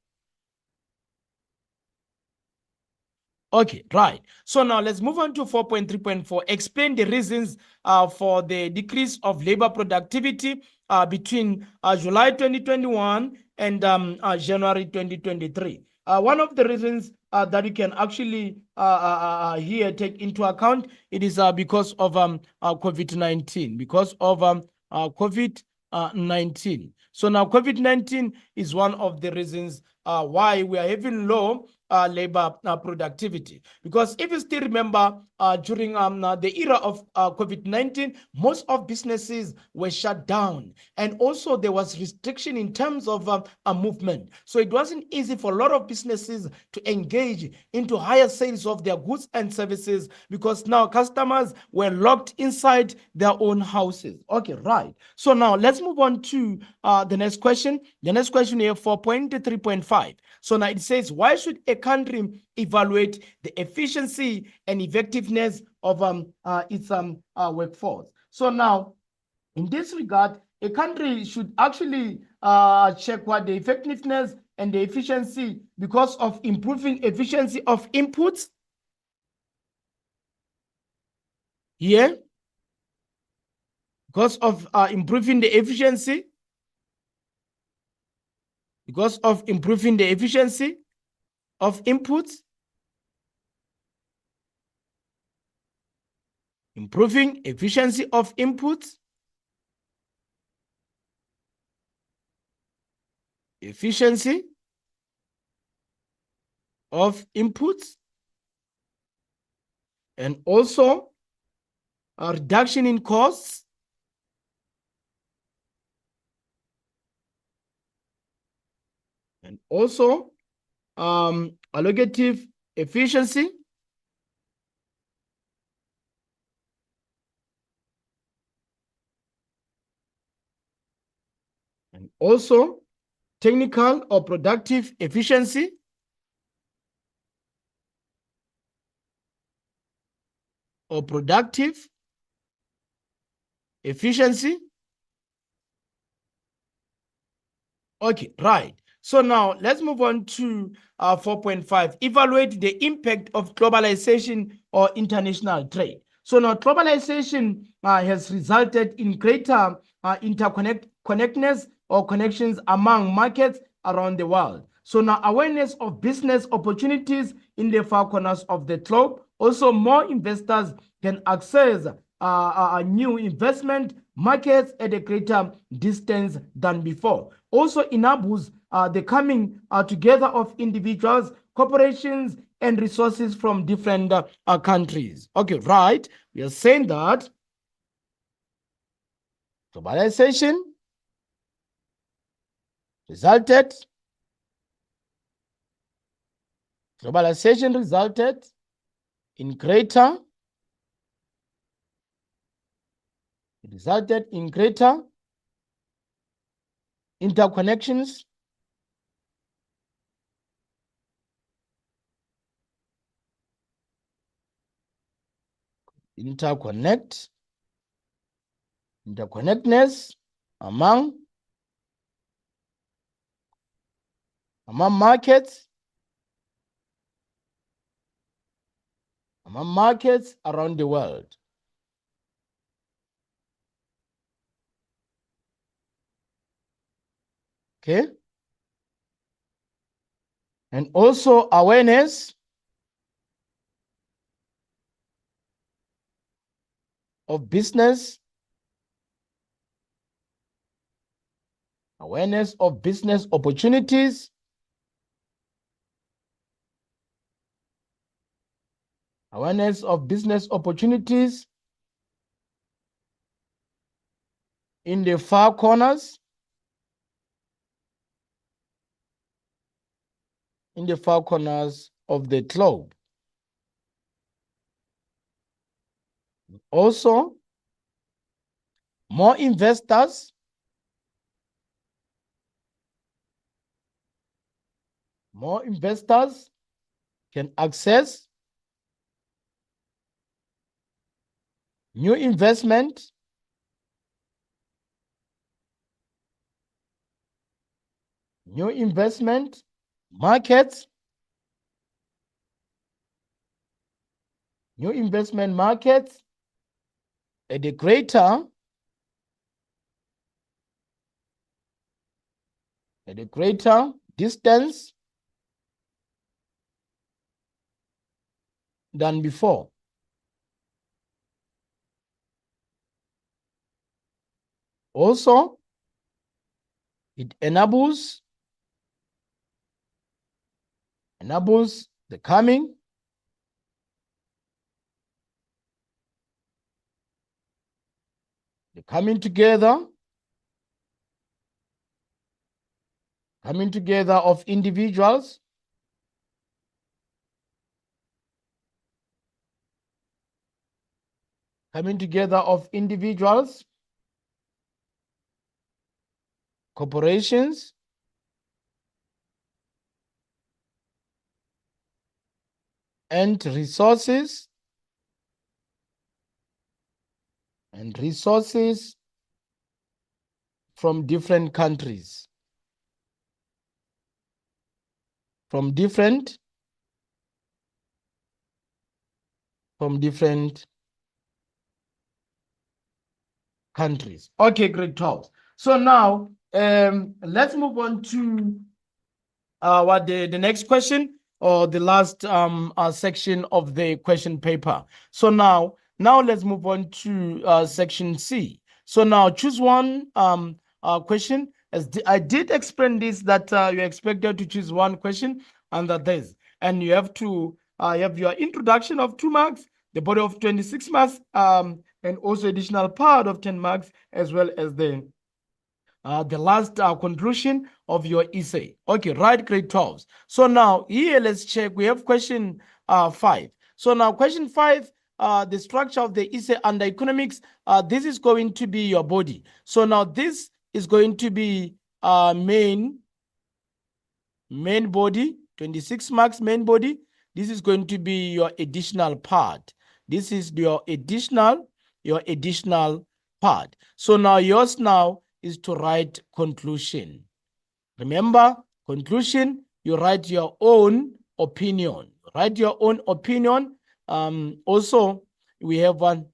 Okay, right. So now let's move on to 4.3.4. Explain the reasons for the decrease of labor productivity between July 2021 and January 2023. One of the reasons that you can actually here take into account, it is because of COVID-19, because of COVID-19. So now COVID-19 is one of the reasons why we are having low labor productivity. Because if you still remember, during the era of COVID-19, most of businesses were shut down, and also there was restriction in terms of movement. So it wasn't easy for a lot of businesses to engage into higher sales of their goods and services, because now customers were locked inside their own houses. Okay, right. So now let's move on to the next question. The next question here, 4.3.5. So now it says, why should a country evaluate the efficiency and effectiveness of its workforce? So now, in this regard, a country should actually check what the effectiveness and the efficiency, because of improving efficiency of inputs here, because of improving the efficiency, because of improving the efficiency of inputs, improving efficiency of inputs, efficiency of inputs, and also a reduction in costs, and also allocative efficiency, and also technical or productive efficiency, or productive efficiency. Okay, right. So now let's move on to 4.5. Evaluate the impact of globalization or international trade. So now globalization has resulted in greater interconnectedness or connections among markets around the world. So now awareness of business opportunities in the far corners of the globe. Also, more investors can access new investment markets at a greater distance than before. Also enables the coming together of individuals, corporations, and resources from different countries. Okay, right. We are saying that globalization resulted in greater interconnections interconnectedness among markets around the world. Okay. And also awareness of business opportunities in the far corners of the globe. Also, more investors can access new investment markets at a greater distance than before. Also, it enables the coming together of individuals, corporations, and resources from different countries, from different countries. Okay, great talk. So now let's move on to what the next question, or the last section of the question paper. So now let's move on to section C. So now choose one question. As I did explain this, that you're expected to choose one question under this, and you have to have your introduction of 2 marks, the body of 26 marks, and also additional part of 10 marks, as well as the last conclusion of your essay. Okay, right, grade 12. So now here, let's check. We have question 5. So now question 5, the structure of the essay under economics. This is going to be your body. So now this is going to be main body, 26 marks main body. This is going to be your additional part. This is your additional part. So now yours now is to write conclusion. Remember, conclusion, you write your own opinion. Also, we have one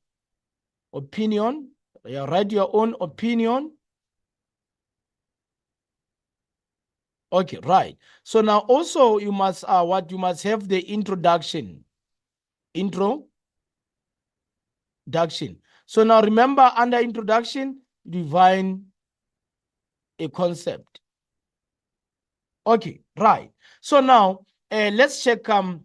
opinion. You write your own opinion. Okay, right. So now also you must you must have the introduction. So now remember, under introduction, define a concept. Okay, right. So now let's check our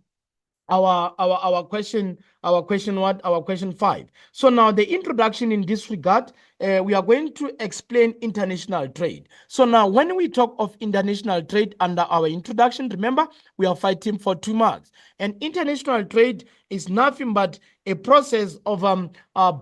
question our question 5. So now the introduction in this regard, we are going to explain international trade. So now when we talk of international trade under our introduction, remember we are fighting for 2 marks, and international trade is nothing but a process of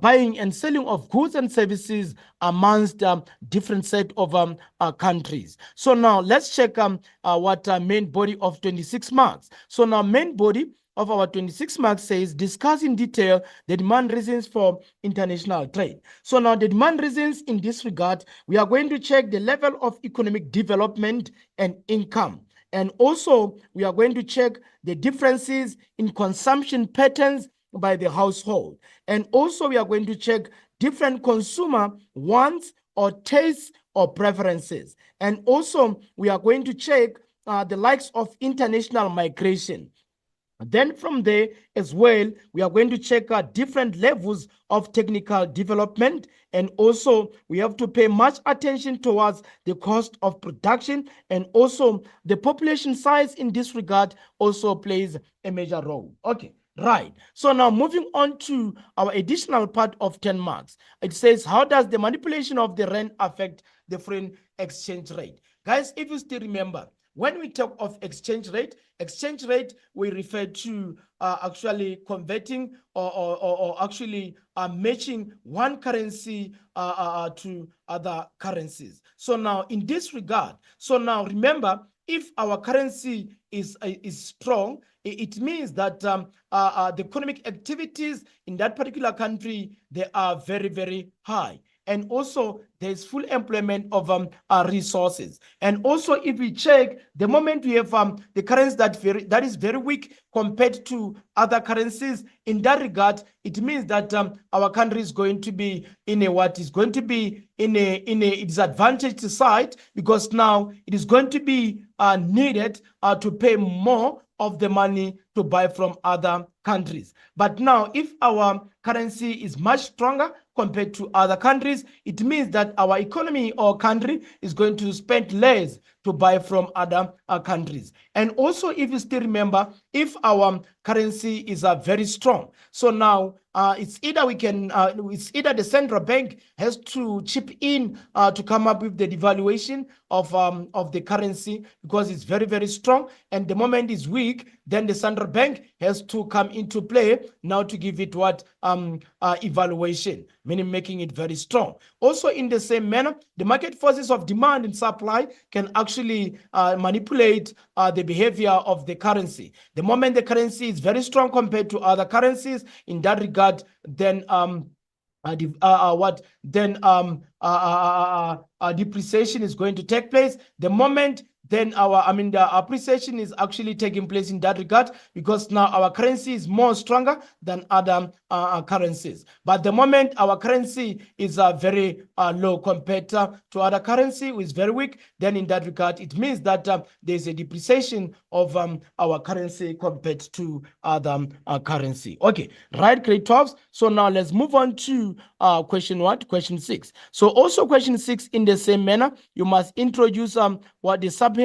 buying and selling of goods and services amongst different set of countries. So now let's check what main body of 26 marks. So now main body of our 26 marks says discuss in detail the demand reasons for international trade. So now the demand reasons in this regard, we are going to check the level of economic development and income. And also we are going to check the differences in consumption patterns by the household. And also we are going to check different consumer wants or tastes or preferences. And also we are going to check the likes of international migration. Then from there as well, we are going to check out different levels of technical development, and also we have to pay much attention towards the cost of production, and also the population size in this regard also plays a major role. Okay, right. So now moving on to our additional part of 10 marks. It says, how does the manipulation of the rand affect the foreign exchange rate? Guys, if you still remember, when we talk of exchange rate, we refer to actually converting or actually matching one currency to other currencies. So now in this regard, so now remember, if our currency is strong, it means that the economic activities in that particular country, they are very, very high. And also there's full employment of resources. And also if we check, the moment we have the currency that is very weak compared to other currencies, in that regard, it means that our country is going to be in a disadvantaged side, because now it is going to be needed to pay more of the money to buy from other countries. But now if our currency is much stronger compared to other countries, it means that our economy or country is going to spend less to buy from other countries. And also, if you still remember, if our currency is very strong, so now it's either the central bank has to chip in to come up with the devaluation of the currency, because it's very, very strong, and the moment it's weak, then the central bank has to come into play now to give it what evaluation, meaning making it very strong. Also in the same manner, the market forces of demand and supply can actually manipulate the behavior of the currency. The moment the currency is very strong compared to other currencies, in that regard, then depreciation is going to take place. The moment then the appreciation is actually taking place in that regard, because now our currency is more stronger than other currencies. But the moment our currency is very low compared to other currency, which is very weak, then in that regard, it means that there's a depreciation of our currency compared to other currency. Okay, right, grade 12. So now let's move on to question 6. So also question 6, in the same manner, you must introduce what the subheading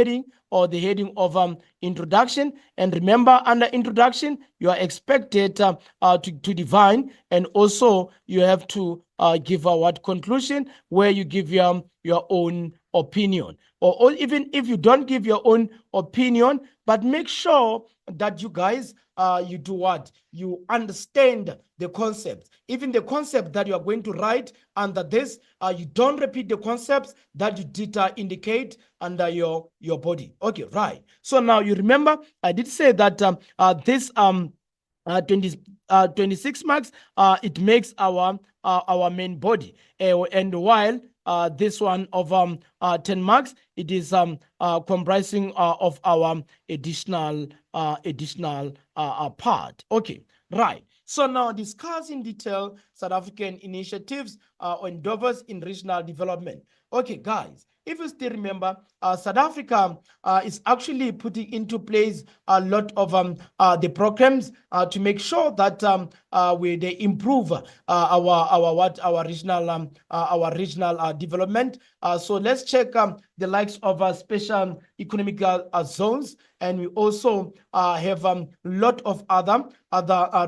or the heading of introduction. And remember, under introduction, you are expected to define, and also you have to give what conclusion, where you give your own opinion, or even if you don't give your own opinion, but make sure that you guys you do what? You understand the concept. Even the concept that you are going to write under this, you don't repeat the concepts that you did indicate under your body. Okay, right. So now you remember, I did say that this 26 marks, it makes our main body, and while this one of 10 marks, it is comprising of our additional part. Okay, right. So now discuss in detail South African initiatives or endeavors in regional development. Okay, guys, if you still remember, South Africa is actually putting into place a lot of the programs to make sure that they improve our regional development. So let's check the likes of special economic zones, and we also have a lot of other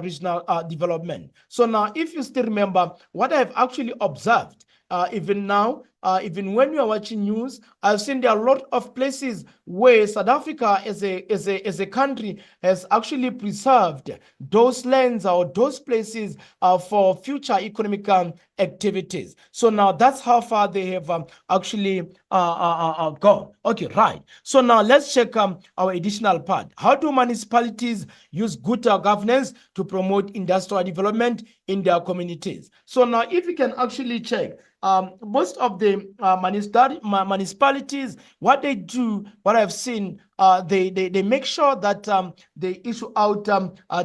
regional development. So now, if you still remember, what I've actually observed, even now, even when you are watching news, I've seen there are a lot of places where South Africa as a country has actually preserved those lands or those places for future economic activities. So now that's how far they have actually gone. Okay, right. So now let's check our additional part. How do municipalities use good governance to promote industrial development in their communities? So now, if you can actually check, most of the municipalities, what they do, what I've seen, they make sure that they issue out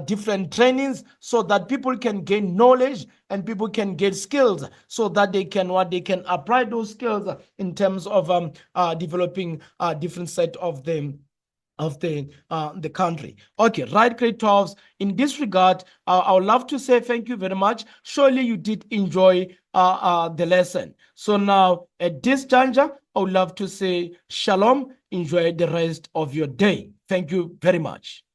different trainings so that people can gain knowledge and people can get skills, so that they can apply those skills in terms of developing a different set of them of the country. Okay, right, grade 12s. In this regard, I would love to say thank you very much. Surely you did enjoy the lesson. So now, at this juncture, I would love to say shalom. Enjoy the rest of your day. Thank you very much.